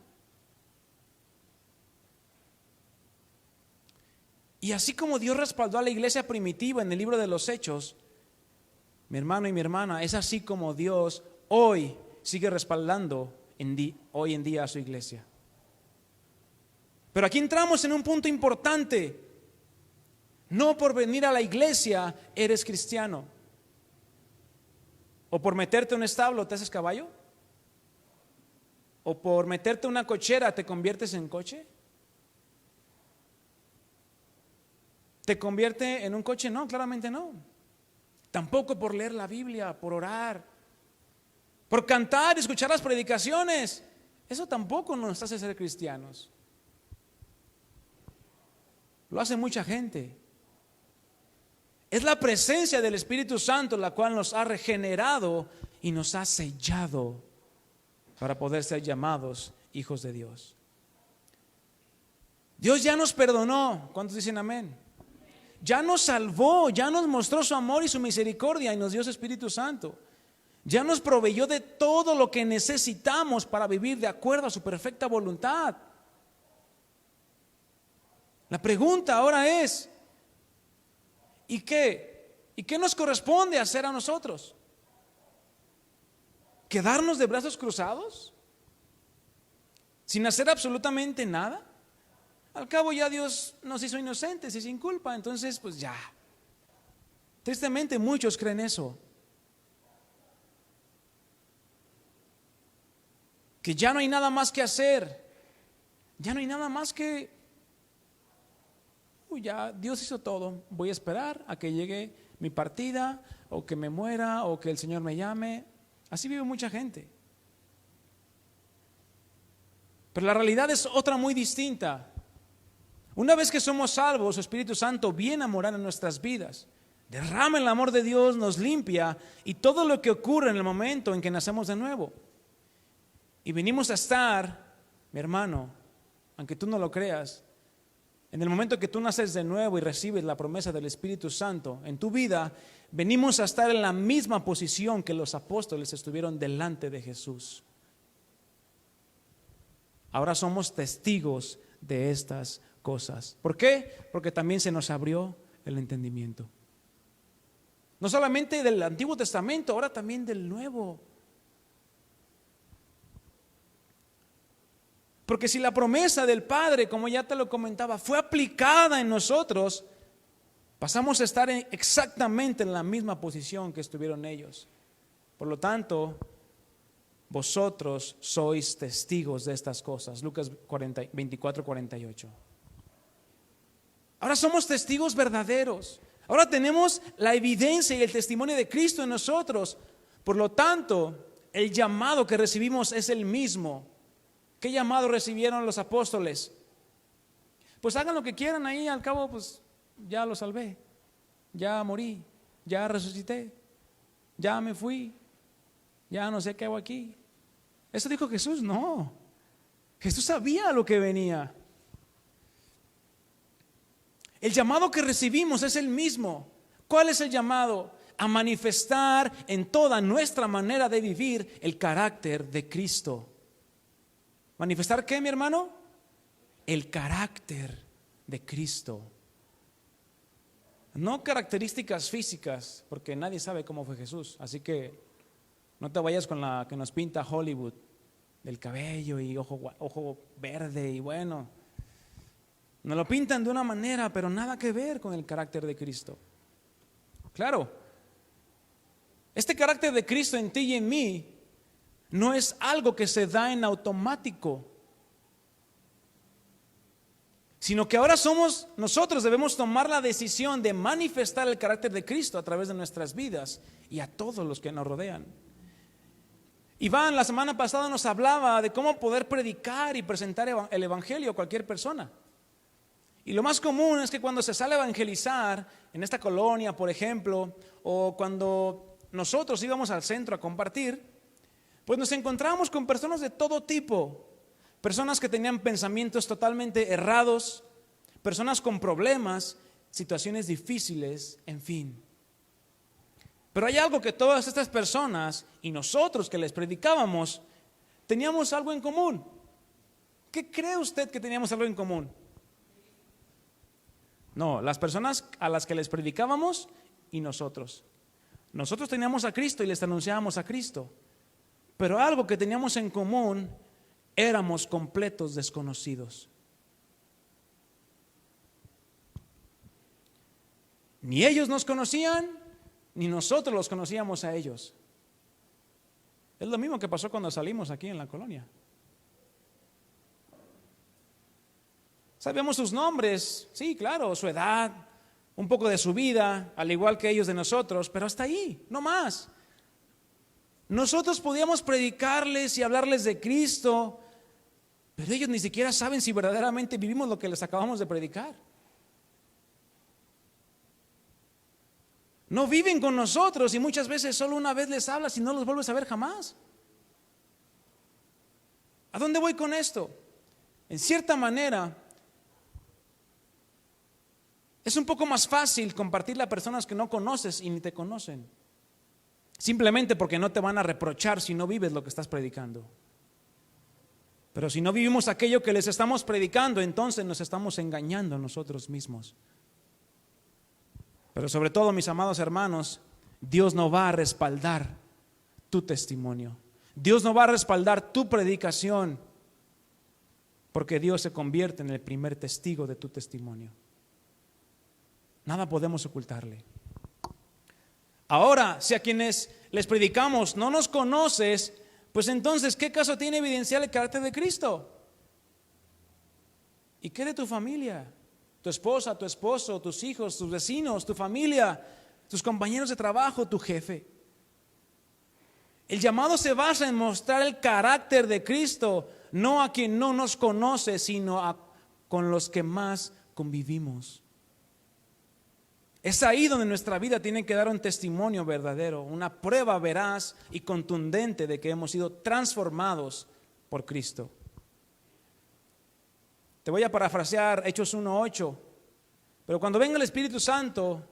Y así como Dios respaldó a la iglesia primitiva en el libro de los Hechos, mi hermano y mi hermana, es así como Dios hoy sigue respaldando hoy en día a su iglesia. Pero aquí entramos en un punto importante. No por venir a la iglesia eres cristiano. O por meterte en un establo te haces caballo. O por meterte en una cochera te conviertes en coche. ¿Te convierte en un coche? No, claramente no. Tampoco por leer la Biblia, por orar, por cantar y escuchar las predicaciones. Eso tampoco nos hace ser cristianos. Lo hace mucha gente. Es la presencia del Espíritu Santo la cual nos ha regenerado y nos ha sellado para poder ser llamados hijos de Dios. Dios ya nos perdonó. ¿Cuántos dicen amén? Ya nos salvó, ya nos mostró su amor y su misericordia y nos dio su Espíritu Santo. Ya nos proveyó de todo lo que necesitamos para vivir de acuerdo a su perfecta voluntad. La pregunta ahora es, ¿y qué? ¿Y qué nos corresponde hacer a nosotros? ¿Quedarnos de brazos cruzados? ¿Sin hacer absolutamente nada? Al cabo ya Dios nos hizo inocentes y sin culpa, entonces pues ya. Tristemente muchos creen eso. Que ya no hay nada más que hacer. Ya no hay nada más que... ya Dios hizo todo. Voy a esperar a que llegue mi partida, o que me muera, o que el Señor me llame. Así vive mucha gente. Pero la realidad es otra muy distinta. Una vez que somos salvos, su Espíritu Santo viene a morar en nuestras vidas. Derrama el amor de Dios, nos limpia, y todo lo que ocurre en el momento en que nacemos de nuevo. Y venimos a estar, mi hermano, aunque tú no lo creas, en el momento que tú naces de nuevo y recibes la promesa del Espíritu Santo en tu vida, venimos a estar en la misma posición que los apóstoles estuvieron delante de Jesús. Ahora somos testigos de estas cosas. ¿Por qué? Porque también se nos abrió el entendimiento. No solamente del Antiguo Testamento, ahora también del Nuevo. Porque si la promesa del Padre, como ya te lo comentaba, fue aplicada en nosotros, pasamos a estar exactamente en la misma posición que estuvieron ellos. Por lo tanto, vosotros sois testigos de estas cosas. Lucas 24:48. Ahora somos testigos verdaderos. Ahora tenemos la evidencia y el testimonio de Cristo en nosotros. Por lo tanto, el llamado que recibimos es el mismo. ¿Qué llamado recibieron los apóstoles? Pues hagan lo que quieran ahí, al cabo pues ya lo salvé, ya morí, ya resucité, ya me fui, ya no sé qué hago aquí. Eso dijo Jesús, no. Jesús sabía lo que venía. El llamado que recibimos es el mismo. ¿Cuál es el llamado? A manifestar en toda nuestra manera de vivir el carácter de Cristo. ¿Manifestar qué, mi hermano? El carácter de Cristo. No características físicas, porque nadie sabe cómo fue Jesús. Así que no te vayas con la que nos pinta Hollywood, del cabello y ojo verde y bueno. Nos lo pintan de una manera, pero nada que ver con el carácter de Cristo. Claro, este carácter de Cristo en ti y en mí no es algo que se da en automático, sino que ahora nosotros debemos tomar la decisión de manifestar el carácter de Cristo a través de nuestras vidas y a todos los que nos rodean. Iván la semana pasada nos hablaba de cómo poder predicar y presentar el evangelio a cualquier persona. Y lo más común es que cuando se sale a evangelizar en esta colonia, por ejemplo, o cuando nosotros íbamos al centro a compartir, pues nos encontramos con personas de todo tipo, personas que tenían pensamientos totalmente errados, personas con problemas, situaciones difíciles, en fin. Pero hay algo que todas estas personas y nosotros que les predicábamos teníamos algo en común. ¿Qué cree usted que teníamos algo en común? No, las personas a las que les predicábamos y nosotros. Nosotros teníamos a Cristo y les anunciábamos a Cristo. Pero algo que teníamos en común, éramos completos desconocidos. Ni ellos nos conocían, ni nosotros los conocíamos a ellos. Es lo mismo que pasó cuando salimos aquí en la colonia. Sabíamos sus nombres, sí, claro, su edad, un poco de su vida, al igual que ellos de nosotros, pero hasta ahí, no más. Nosotros podíamos predicarles y hablarles de Cristo, pero ellos ni siquiera saben si verdaderamente vivimos lo que les acabamos de predicar. No viven con nosotros y muchas veces solo una vez les hablas y no los vuelves a ver jamás. ¿A dónde voy con esto? En cierta manera, es un poco más fácil compartirle a personas que no conoces y ni te conocen. Simplemente porque no te van a reprochar si no vives lo que estás predicando. Pero si no vivimos aquello que les estamos predicando, entonces nos estamos engañando a nosotros mismos. Pero sobre todo, mis amados hermanos, Dios no va a respaldar tu testimonio. Dios no va a respaldar tu predicación, porque Dios se convierte en el primer testigo de tu testimonio. Nada podemos ocultarle. Ahora, si a quienes les predicamos no nos conoces, pues entonces, ¿qué caso tiene evidenciar el carácter de Cristo? ¿Y qué de tu familia? Tu esposa, tu esposo, tus hijos, tus vecinos, tu familia, tus compañeros de trabajo, tu jefe. El llamado se basa en mostrar el carácter de Cristo, no a quien no nos conoce, sino con los que más convivimos. Es ahí donde nuestra vida tiene que dar un testimonio verdadero, una prueba veraz y contundente de que hemos sido transformados por Cristo. Te voy a parafrasear Hechos 1:8. Pero cuando el Espíritu Santo,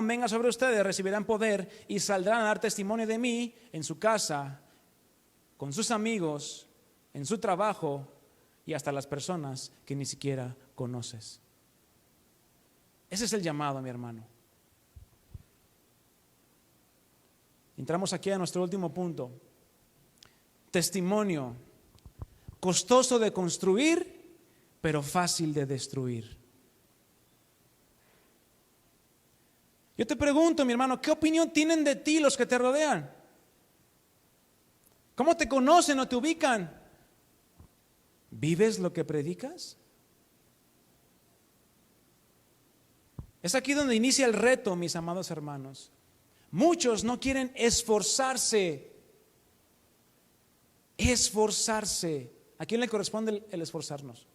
venga sobre ustedes, recibirán poder y saldrán a dar testimonio de mí en su casa, con sus amigos, en su trabajo y hasta las personas que ni siquiera conoces. Ese es el llamado, mi hermano. Entramos aquí a nuestro último punto. Testimonio, costoso de construir, pero fácil de destruir. Yo te pregunto, mi hermano, ¿qué opinión tienen de ti los que te rodean? ¿Cómo te conocen o te ubican? ¿Vives lo que predicas? Es aquí donde inicia el reto, mis amados hermanos. Muchos no quieren esforzarse. ¿A quién le corresponde el esforzarnos?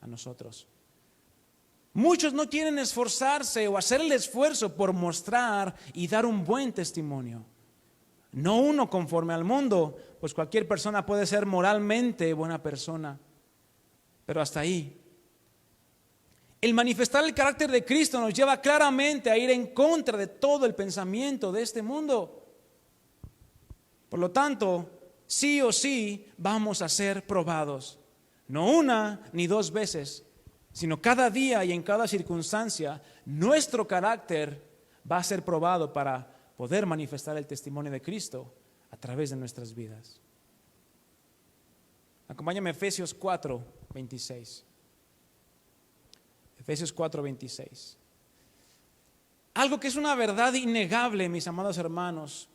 A nosotros. Muchos no quieren esforzarse o hacer el esfuerzo por mostrar y dar un buen testimonio. No uno conforme al mundo, pues cualquier persona puede ser moralmente buena persona, pero hasta ahí. El manifestar el carácter de Cristo nos lleva claramente a ir en contra de todo el pensamiento de este mundo. Por lo tanto, sí o sí vamos a ser probados. No una ni dos veces, sino cada día y en cada circunstancia, nuestro carácter va a ser probado para poder manifestar el testimonio de Cristo a través de nuestras vidas. Acompáñame a Efesios 4:26. Efesios 4:26. Algo que es una verdad innegable, mis amados hermanos.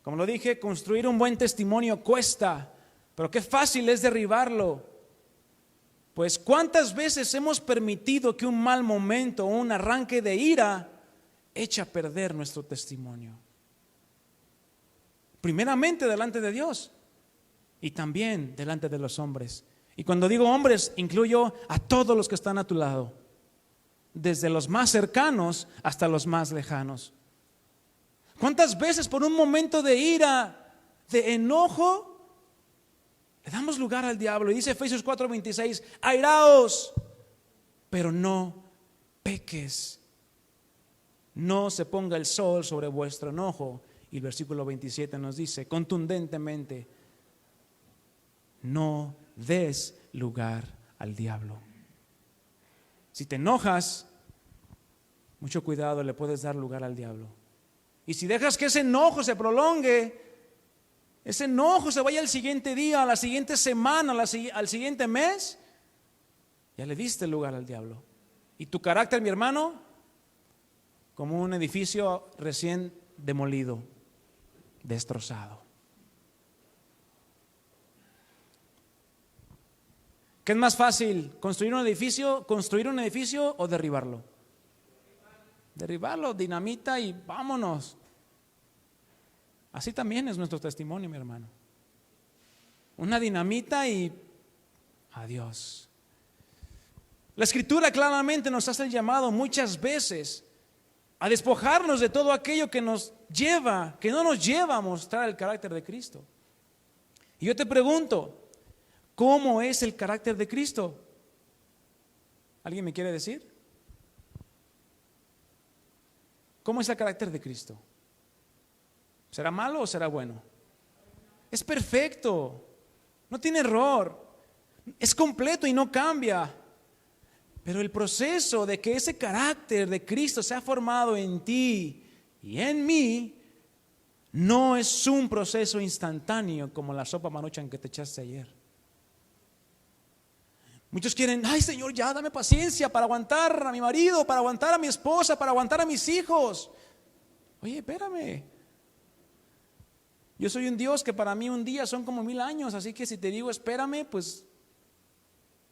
Como lo dije, construir un buen testimonio cuesta, pero qué fácil es derribarlo. Pues cuántas veces hemos permitido que un mal momento o un arranque de ira eche a perder nuestro testimonio. Primeramente delante de Dios y también delante de los hombres. Y cuando digo hombres, incluyo a todos los que están a tu lado, desde los más cercanos hasta los más lejanos. ¿Cuántas veces por un momento de ira, de enojo, le damos lugar al diablo? Y dice Efesios 4:26, airaos, pero no peques. No se ponga el sol sobre vuestro enojo. Y el versículo 27 nos dice contundentemente, no des lugar al diablo. Si te enojas, mucho cuidado, le puedes dar lugar al diablo. Y si dejas que ese enojo se prolongue, ese enojo se vaya al siguiente día, a la siguiente semana, al siguiente mes, ya le diste lugar al diablo. Y tu carácter, mi hermano, como un edificio recién demolido, destrozado. ¿Qué es más fácil? ¿Construir un edificio o derribarlo? Derribarlo, dinamita y vámonos. Así también es nuestro testimonio, mi hermano. Una dinamita y adiós. La Escritura claramente nos hace el llamado muchas veces a despojarnos de todo aquello que no nos lleva a mostrar el carácter de Cristo. Y yo te pregunto, ¿cómo es el carácter de Cristo? ¿Alguien me quiere decir? ¿Cómo es el carácter de Cristo? ¿Será malo o será bueno? es perfecto, no tiene error, es completo y no cambia. Pero el proceso de que ese carácter de Cristo sea formado en ti y en mí no es un proceso instantáneo como la sopa Maruchan que te echaste ayer. Muchos quieren, ay Señor, ya dame paciencia para aguantar a mi marido, para aguantar a mi esposa, para aguantar a mis hijos. Oye, espérame. Yo soy un Dios que para mí un día son como 1000 años, así que si te digo espérame, pues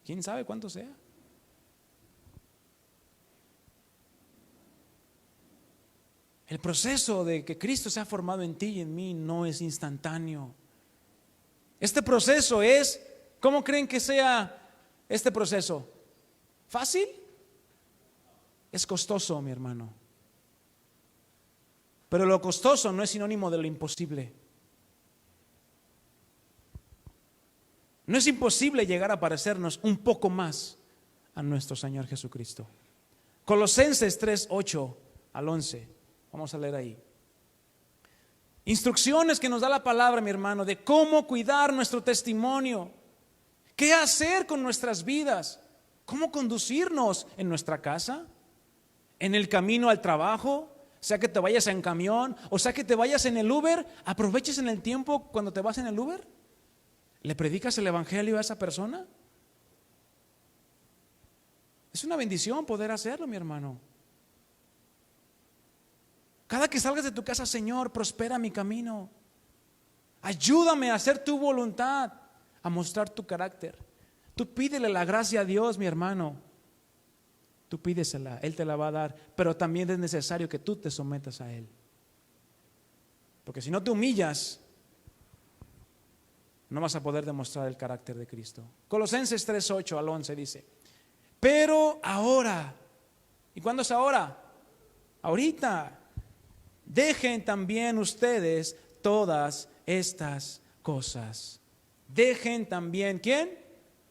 quién sabe cuánto sea. El proceso de que Cristo sea formado en ti y en mí no es instantáneo. Este proceso es, ¿cómo creen que sea este proceso? ¿Fácil? Es costoso, mi hermano. Pero lo costoso no es sinónimo de lo imposible. No es imposible llegar a parecernos un poco más a nuestro Señor Jesucristo. Colosenses 3:8 al 11. Vamos a leer ahí. Instrucciones que nos da la palabra, mi hermano, de cómo cuidar nuestro testimonio, qué hacer con nuestras vidas, cómo conducirnos en nuestra casa, en el camino al trabajo, sea que te vayas en camión o sea que te vayas en el Uber. Aproveches en el tiempo cuando te vas en el Uber. ¿Le predicas el evangelio a esa persona? Es una bendición poder hacerlo, mi hermano. Cada que salgas de tu casa, Señor, prospera mi camino. Ayúdame a hacer tu voluntad, a mostrar tu carácter. Tú pídele la gracia a Dios, mi hermano. Tú pídesela, Él te la va a dar. Pero también es necesario que tú te sometas a Él. Porque si no te humillas, no vas a poder demostrar el carácter de Cristo. Colosenses 3:8 al 11 dice: pero ahora, ¿y cuándo es ahora? Ahorita. Dejen también ustedes todas estas cosas. Dejen también, ¿quién?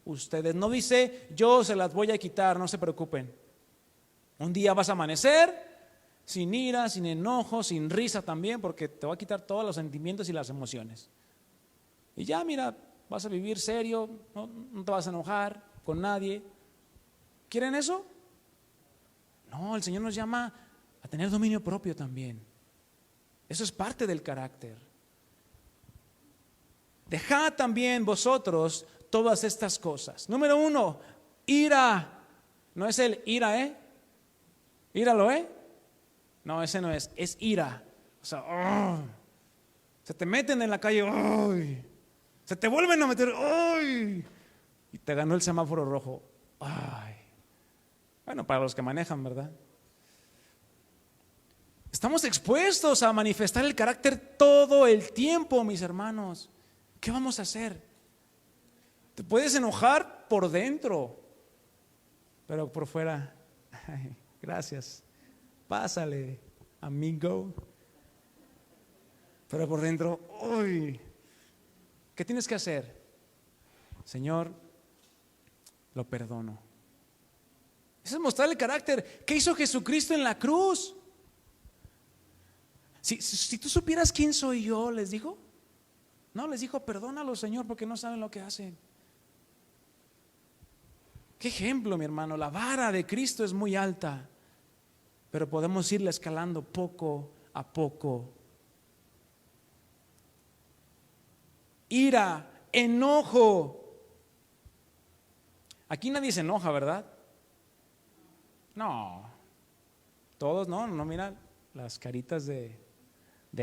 Ustedes. No dice, yo se las voy a quitar, no se preocupen. Un día vas a amanecer sin ira, sin enojo, sin risa también, porque te va a quitar todos los sentimientos y las emociones. Y ya, mira, vas a vivir serio, no te vas a enojar con nadie. ¿Quieren eso? No, el Señor nos llama a tener dominio propio también. Eso es parte del carácter. Dejad también vosotros todas estas cosas. Número 1, ira. No es el ira, íralo, no, ese no es ira. O sea, se te meten en la calle, se te vuelven a meter, y te ganó el semáforo rojo. Bueno, para los que manejan, ¿verdad? Estamos expuestos a manifestar el carácter todo el tiempo, mis hermanos. ¿Qué vamos a hacer? Te puedes enojar por dentro, pero por fuera, gracias, pásale, amigo. Pero por dentro, ¿qué tienes que hacer? Señor, lo perdono. Eso es mostrar el carácter. ¿Qué hizo Jesucristo en la cruz? Si tú supieras quién soy yo, les dijo. No, les dijo, perdónalo, Señor, porque no saben lo que hacen. Qué ejemplo, mi hermano. La vara de Cristo es muy alta, pero podemos irla escalando poco a poco. Ira, enojo. Aquí nadie se enoja, ¿verdad? No. Todos no, mira las caritas de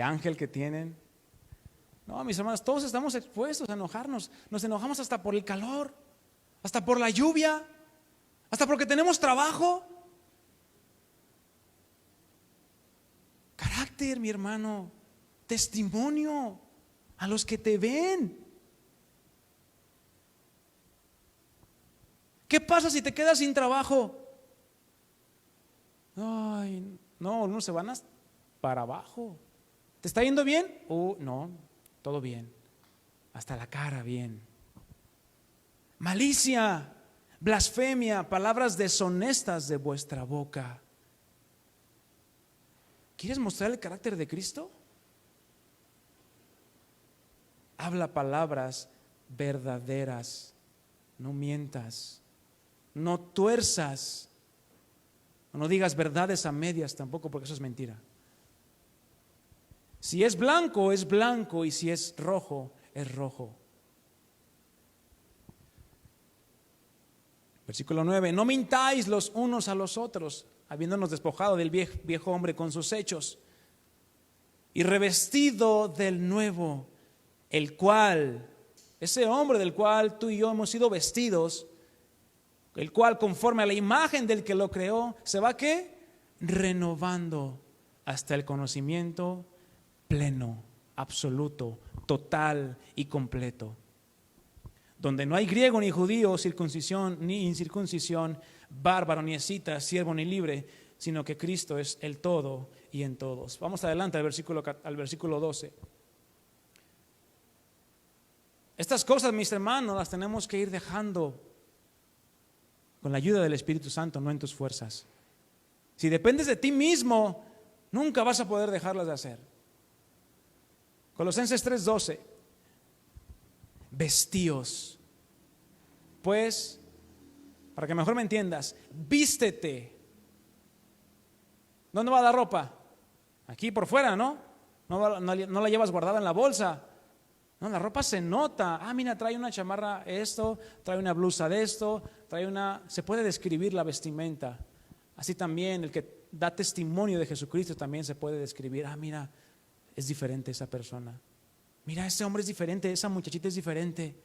ángel que tienen. No, mis hermanos, todos estamos expuestos a enojarnos. Nos enojamos hasta por el calor, hasta por la lluvia, hasta porque tenemos trabajo. Carácter, mi hermano, testimonio a los que te ven. ¿Qué pasa si te quedas sin trabajo? Ay, no, unos se van para abajo. ¿Te está yendo bien? No, todo bien. Hasta la cara bien. Malicia, blasfemia, palabras deshonestas de vuestra boca. ¿Quieres mostrar el carácter de Cristo? habla palabras verdaderas. No mientas, no tuerzas, no digas verdades a medias tampoco, porque eso es mentira. Si es blanco, es blanco, y si es rojo, es rojo. Versículo 9, no mintáis los unos a los otros, habiéndonos despojado del viejo hombre con sus hechos, y revestido del nuevo, el cual, ese hombre del cual tú y yo hemos sido vestidos, el cual conforme a la imagen del que lo creó, se va ¿qué? Renovando hasta el conocimiento pleno, absoluto, total y completo, donde no hay griego ni judío, circuncisión ni incircuncisión, bárbaro ni escita, siervo ni libre, sino que Cristo es el todo y en todos. Vamos adelante al versículo 12. Estas cosas, mis hermanos, las tenemos que ir dejando con la ayuda del Espíritu Santo, no en tus fuerzas. Si dependes de ti mismo, nunca vas a poder dejarlas de hacer. Colosenses 3:12. Vestíos, pues, para que mejor me entiendas, vístete. ¿Dónde va la ropa? Aquí por fuera, ¿no? No la llevas guardada en la bolsa. No, la ropa se nota. Mira, trae una chamarra esto, trae una blusa de esto, se puede describir la vestimenta. Así también el que da testimonio de Jesucristo también se puede describir. Mira, es diferente esa persona. Mira, ese hombre es diferente, esa muchachita es diferente.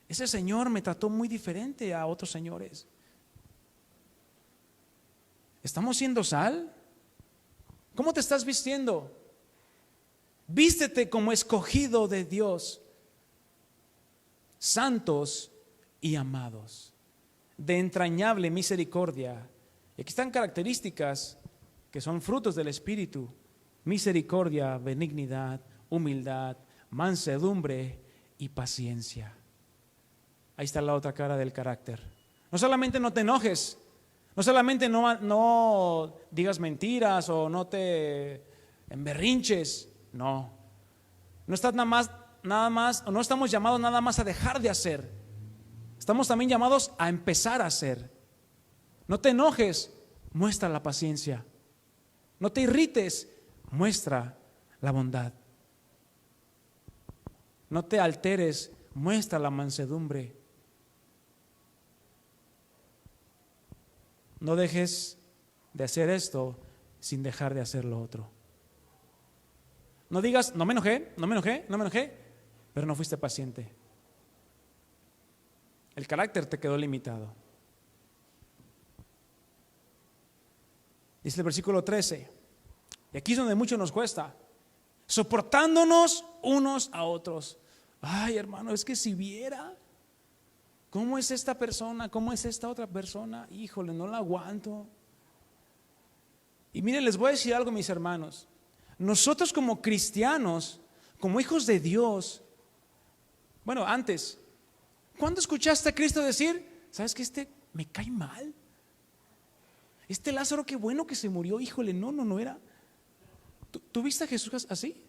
Ese señor me trató muy diferente a otros señores. ¿Estamos siendo sal? ¿Cómo te estás vistiendo? Vístete como escogido de Dios, santos y amados, de entrañable misericordia. Y aquí están características que son frutos del Espíritu: misericordia, benignidad, humildad, mansedumbre y paciencia. Ahí está la otra cara del carácter. No solamente no te enojes, no solamente no digas mentiras o no te emberrinches. No estás nada más, o no estamos llamados nada más a dejar de hacer. Estamos también llamados a empezar a hacer. No te enojes, muestra la paciencia. No te irrites, muestra la bondad. No te alteres, muestra la mansedumbre. No dejes de hacer esto sin dejar de hacer lo otro. No digas, no me enojé, pero no fuiste paciente. El carácter te quedó limitado. Dice el versículo 13, y aquí es donde mucho nos cuesta: soportándonos unos a otros. Ay, hermano, es que si viera cómo es esta persona, cómo es esta otra persona, híjole, no la aguanto. Y miren, les voy a decir algo, mis hermanos. Nosotros como cristianos, como hijos de Dios, bueno, antes, ¿cuándo escuchaste a Cristo decir, sabes que este me cae mal? Este Lázaro, qué bueno que se murió, híjole, no era. ¿Tú viste a Jesús así?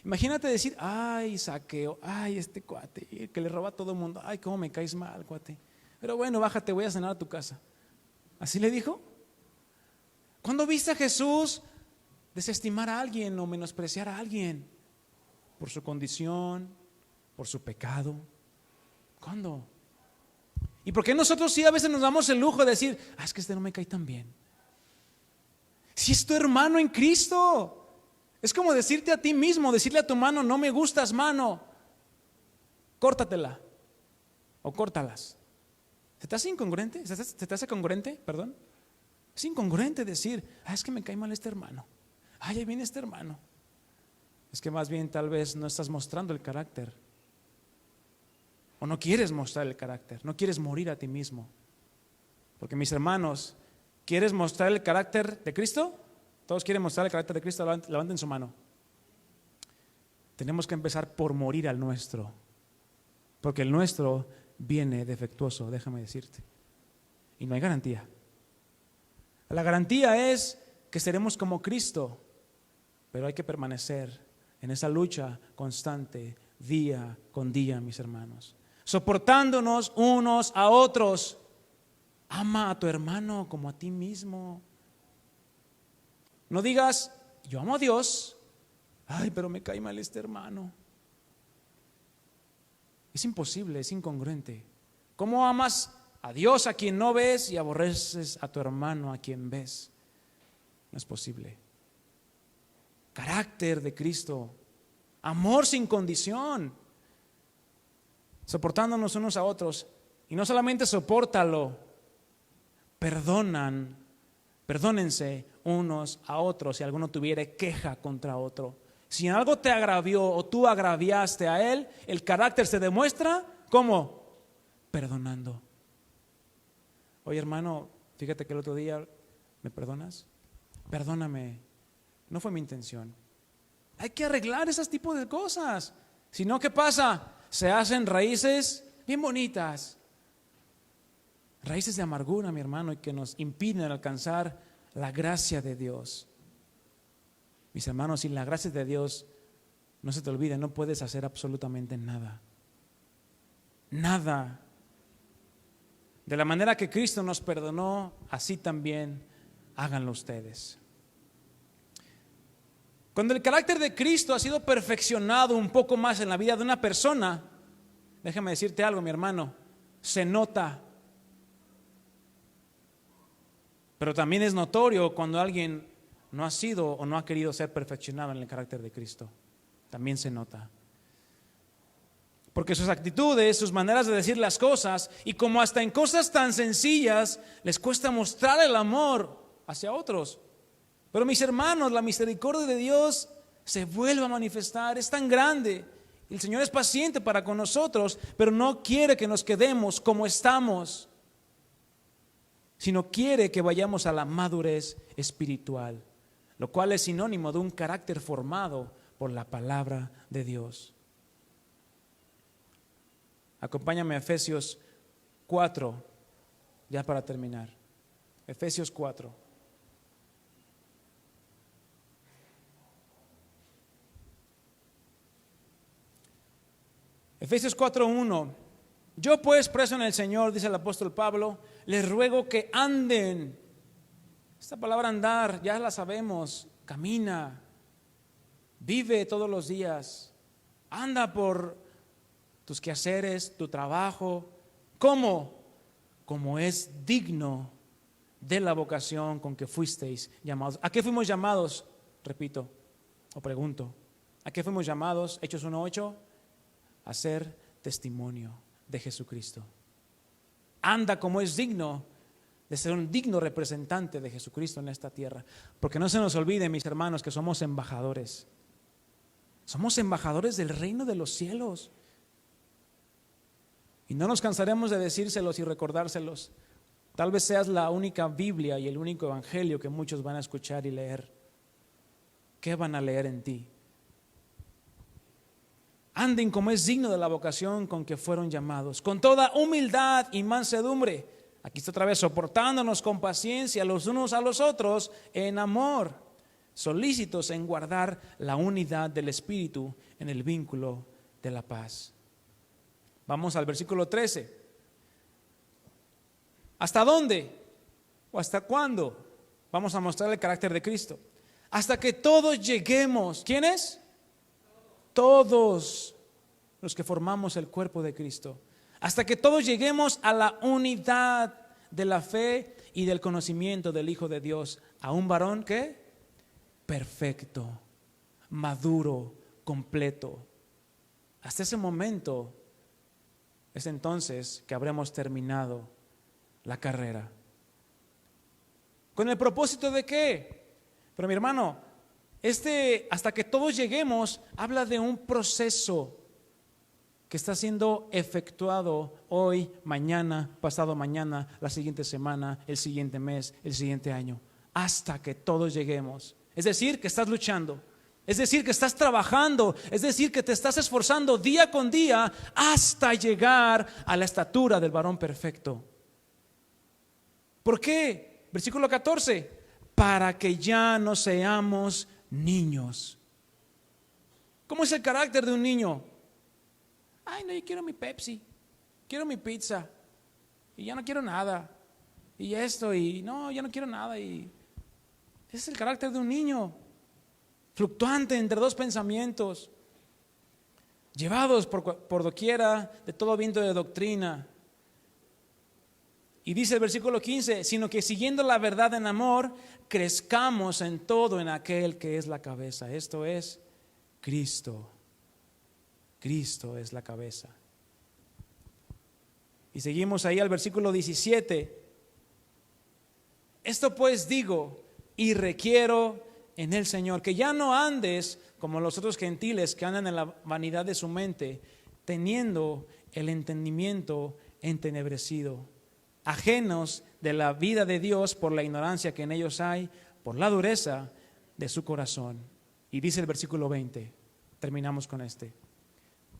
Imagínate decir, ay, Saqueo, ay, este cuate que le roba a todo el mundo, ay, cómo me caes mal, cuate. Pero bueno, bájate, voy a cenar a tu casa. ¿Así le dijo? ¿Cuándo viste a Jesús desestimar a alguien o menospreciar a alguien por su condición, por su pecado? ¿Cuándo? ¿Y por qué nosotros sí a veces nos damos el lujo de decir, es que este no me cae tan bien? Si es tu hermano en Cristo. Es como decirte a ti mismo, decirle a tu mano, no me gustas, mano, córtatela o córtalas. ¿Se te hace incongruente? ¿Se te hace congruente? Perdón. Es incongruente decir, es que me cae mal este hermano. Ahí viene este hermano. Es que más bien tal vez no estás mostrando el carácter, o no quieres mostrar el carácter, no quieres morir a ti mismo. Porque, mis hermanos, ¿quieres mostrar el carácter de Cristo? Todos quieren mostrar el carácter de Cristo, levanten su mano. Tenemos que empezar por morir al nuestro, porque el nuestro viene defectuoso, déjame decirte. Y no hay garantía. La garantía es que seremos como Cristo, pero hay que permanecer en esa lucha constante día con día, mis hermanos. Soportándonos unos a otros. Ama a tu hermano como a ti mismo. No digas, yo amo a Dios, ay, pero me cae mal este hermano. Es imposible, es incongruente. ¿Cómo amas a Dios a quien no ves y aborreces a tu hermano a quien ves? No es posible. Carácter de Cristo, amor sin condición, soportándonos unos a otros. Y no solamente sopórtalo, perdónense unos a otros si alguno tuviere queja contra otro. Si en algo te agravió o tú agraviaste a él, el carácter se demuestra ¿cómo? Perdonando. Oye, hermano, fíjate que el otro día, ¿me perdonas? Perdóname, no fue mi intención. Hay que arreglar ese tipo de cosas. Si no, ¿qué pasa? Se hacen raíces bien bonitas. Raíces de amargura, mi hermano, y que nos impiden alcanzar la gracia de Dios. Mis hermanos, sin la gracia de Dios, no se te olvide, no puedes hacer absolutamente nada. Nada. De la manera que Cristo nos perdonó, así también háganlo ustedes. Cuando el carácter de Cristo ha sido perfeccionado un poco más en la vida de una persona, déjame decirte algo, mi hermano, se nota. Pero también es notorio cuando alguien no ha sido o no ha querido ser perfeccionado en el carácter de Cristo. También se nota. Porque sus actitudes, sus maneras de decir las cosas, y como hasta en cosas tan sencillas les cuesta mostrar el amor hacia otros. Pero mis hermanos, la misericordia de Dios se vuelve a manifestar, es tan grande. El Señor es paciente para con nosotros, pero no quiere que nos quedemos como estamos, sino quiere que vayamos a la madurez espiritual, lo cual es sinónimo de un carácter formado por la palabra de Dios. Acompáñame a Efesios 4, ya para terminar. Efesios 4. Efesios 4:1. Yo pues, preso en el Señor, dice el apóstol Pablo, les ruego que anden. Esta palabra andar ya la sabemos. Camina, vive todos los días, anda por tus quehaceres, tu trabajo. ¿Cómo? Como es digno de la vocación con que fuisteis llamados. ¿A qué fuimos llamados? Repito o pregunto. ¿A qué fuimos llamados? Hechos 1:8. A ser testimonio de Jesucristo. Anda como es digno de ser un digno representante de Jesucristo en esta tierra. Porque no se nos olvide, mis hermanos, que somos embajadores. Somos embajadores del reino de los cielos. Y no nos cansaremos de decírselos y recordárselos. Tal vez seas la única Biblia y el único evangelio que muchos van a escuchar y leer. ¿Qué van a leer en ti? Anden como es digno de la vocación con que fueron llamados, con toda humildad y mansedumbre. Aquí está otra vez, soportándonos con paciencia los unos a los otros en amor, solícitos en guardar la unidad del Espíritu en el vínculo de la paz. Vamos al versículo 13. ¿Hasta dónde? ¿O hasta cuándo? Vamos a mostrar el carácter de Cristo. Hasta que todos lleguemos. ¿Quiénes? Todos los que formamos el cuerpo de Cristo, hasta que todos lleguemos a la unidad de la fe y del conocimiento del Hijo de Dios, a un varón ¿qué? Perfecto, maduro, completo. Hasta ese momento es entonces que habremos terminado la carrera. ¿Con el propósito de qué? Pero mi hermano, hasta que todos lleguemos, habla de un proceso que está siendo efectuado hoy, mañana, pasado mañana, la siguiente semana, el siguiente mes, el siguiente año, hasta que todos lleguemos. Es decir, que estás luchando, es decir, que estás trabajando, es decir, que te estás esforzando día con día hasta llegar a la estatura del varón perfecto. ¿Por qué? Versículo 14, para que ya no seamos niños. ¿Cómo es el carácter de un niño? Ay, no, yo quiero mi Pepsi, quiero mi pizza, y ya no quiero nada, y esto, y no, ya no quiero nada. Y ese es el carácter de un niño, fluctuante entre dos pensamientos, llevados por doquiera de todo viento de doctrina. Y dice el versículo 15, sino que siguiendo la verdad en amor, crezcamos en todo en aquel que es la cabeza. Esto es Cristo. Cristo es la cabeza. Y seguimos ahí al versículo 17. Esto pues digo y requiero en el Señor, que ya no andes como los otros gentiles que andan en la vanidad de su mente, teniendo el entendimiento entenebrecido, ajenos de la vida de Dios por la ignorancia que en ellos hay, por la dureza de su corazón. Y dice el versículo 20, terminamos con este.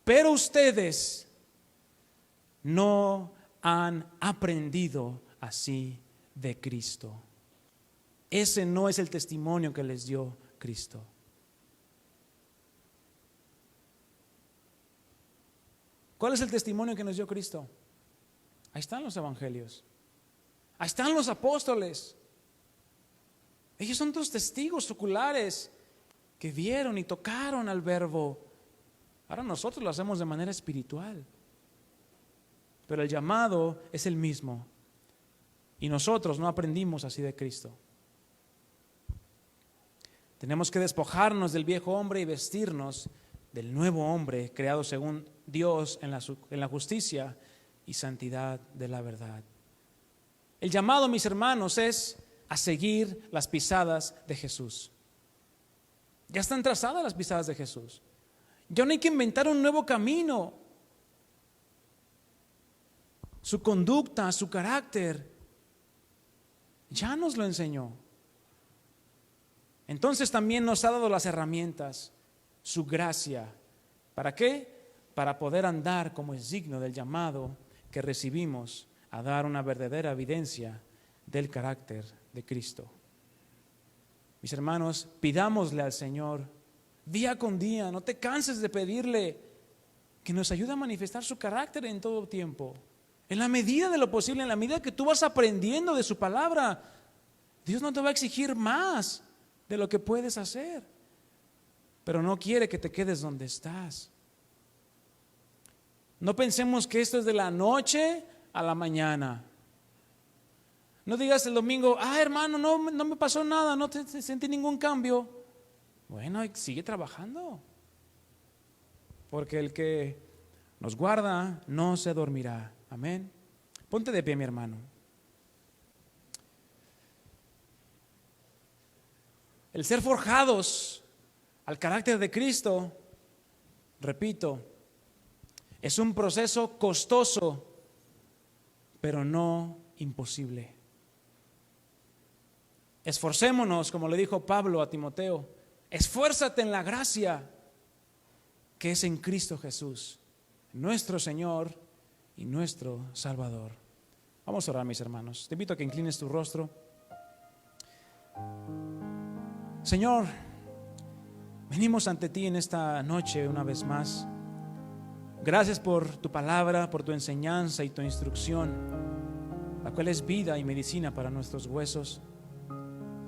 Pero ustedes no han aprendido así de Cristo. Ese no es el testimonio que les dio Cristo. ¿Cuál es el testimonio que nos dio Cristo? Ahí están los evangelios. Ahí están los apóstoles. Ellos son tus testigos oculares que vieron y tocaron al Verbo. Ahora nosotros lo hacemos de manera espiritual, pero el llamado es el mismo. Y nosotros no aprendimos así de Cristo. Tenemos que despojarnos del viejo hombre y vestirnos del nuevo hombre creado según Dios en la justicia y santidad de la verdad. El llamado, mis hermanos, es a seguir las pisadas de Jesús. Ya están trazadas las pisadas de Jesús. Ya no hay que inventar un nuevo camino. Su conducta, su carácter, ya nos lo enseñó. Entonces también nos ha dado las herramientas, su gracia. ¿Para qué? Para poder andar como es digno del llamado que recibimos a dar una verdadera evidencia del carácter de Cristo. Mis hermanos, pidámosle al Señor día con día, no te canses de pedirle que nos ayude a manifestar su carácter en todo tiempo. En la medida de lo posible, en la medida que tú vas aprendiendo de su palabra, Dios no te va a exigir más de lo que puedes hacer, pero no quiere que te quedes donde estás. No pensemos que esto es de la noche a la mañana. No digas el domingo, hermano, no me pasó nada, no sentí ningún cambio. Bueno, sigue trabajando, porque el que nos guarda no se dormirá. Amén. Ponte de pie, mi hermano. El ser forjados al carácter de Cristo, repito, es un proceso costoso, pero no imposible. Esforcémonos, como le dijo Pablo a Timoteo, esfuérzate en la gracia que es en Cristo Jesús, nuestro Señor y nuestro Salvador. Vamos a orar, mis hermanos. Te invito a que inclines tu rostro. Señor, venimos ante ti en esta noche una vez más. Gracias por tu palabra, por tu enseñanza y tu instrucción, la cual es vida y medicina para nuestros huesos,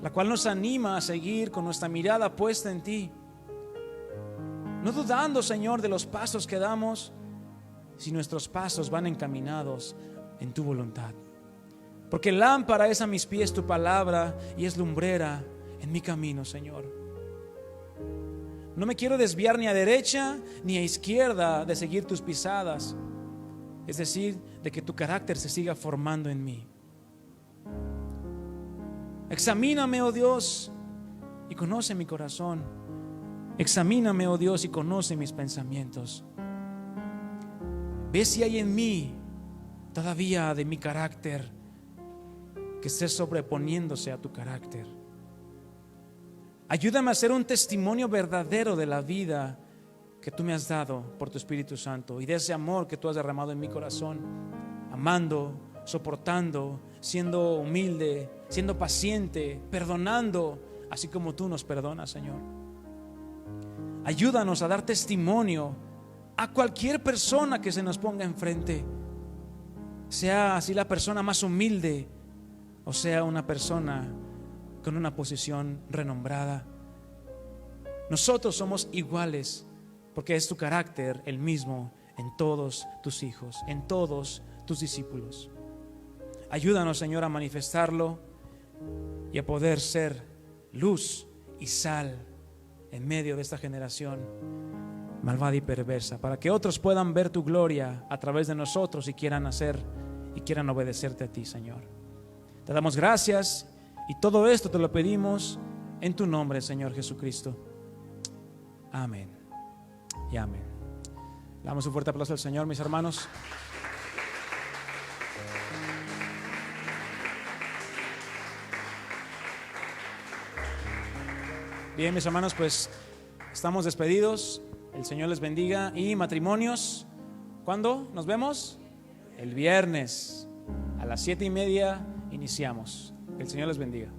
la cual nos anima a seguir con nuestra mirada puesta en ti, no dudando, Señor, de los pasos que damos, si nuestros pasos van encaminados en tu voluntad. Porque lámpara es a mis pies tu palabra y es lumbrera en mi camino, Señor. No me quiero desviar ni a derecha ni a izquierda de seguir tus pisadas, es decir, de que tu carácter se siga formando en mí. Examíname, oh Dios, y conoce mi corazón. Examíname, oh Dios, y conoce mis pensamientos. Ve si hay en mí todavía de mi carácter que esté sobreponiéndose a tu carácter. Ayúdame a ser un testimonio verdadero de la vida que tú me has dado por tu Espíritu Santo y de ese amor que tú has derramado en mi corazón, amando, soportando, siendo humilde, siendo paciente, perdonando, así como tú nos perdonas, Señor. Ayúdanos a dar testimonio a cualquier persona que se nos ponga enfrente, sea así la persona más humilde o sea una persona con una posición renombrada. Nosotros somos iguales porque es tu carácter el mismo en todos tus hijos, en todos tus discípulos. Ayúdanos, Señor, a manifestarlo y a poder ser luz y sal en medio de esta generación malvada y perversa, para que otros puedan ver tu gloria a través de nosotros y quieran hacer y quieran obedecerte a ti, Señor. Te damos gracias y todo esto te lo pedimos en tu nombre, Señor Jesucristo. Amén y amén. Le damos un fuerte aplauso al Señor, mis hermanos. Bien, mis hermanos, pues estamos despedidos. El Señor les bendiga. Y matrimonios, ¿cuándo nos vemos? El viernes a las 7:30 iniciamos. Que el Señor les bendiga.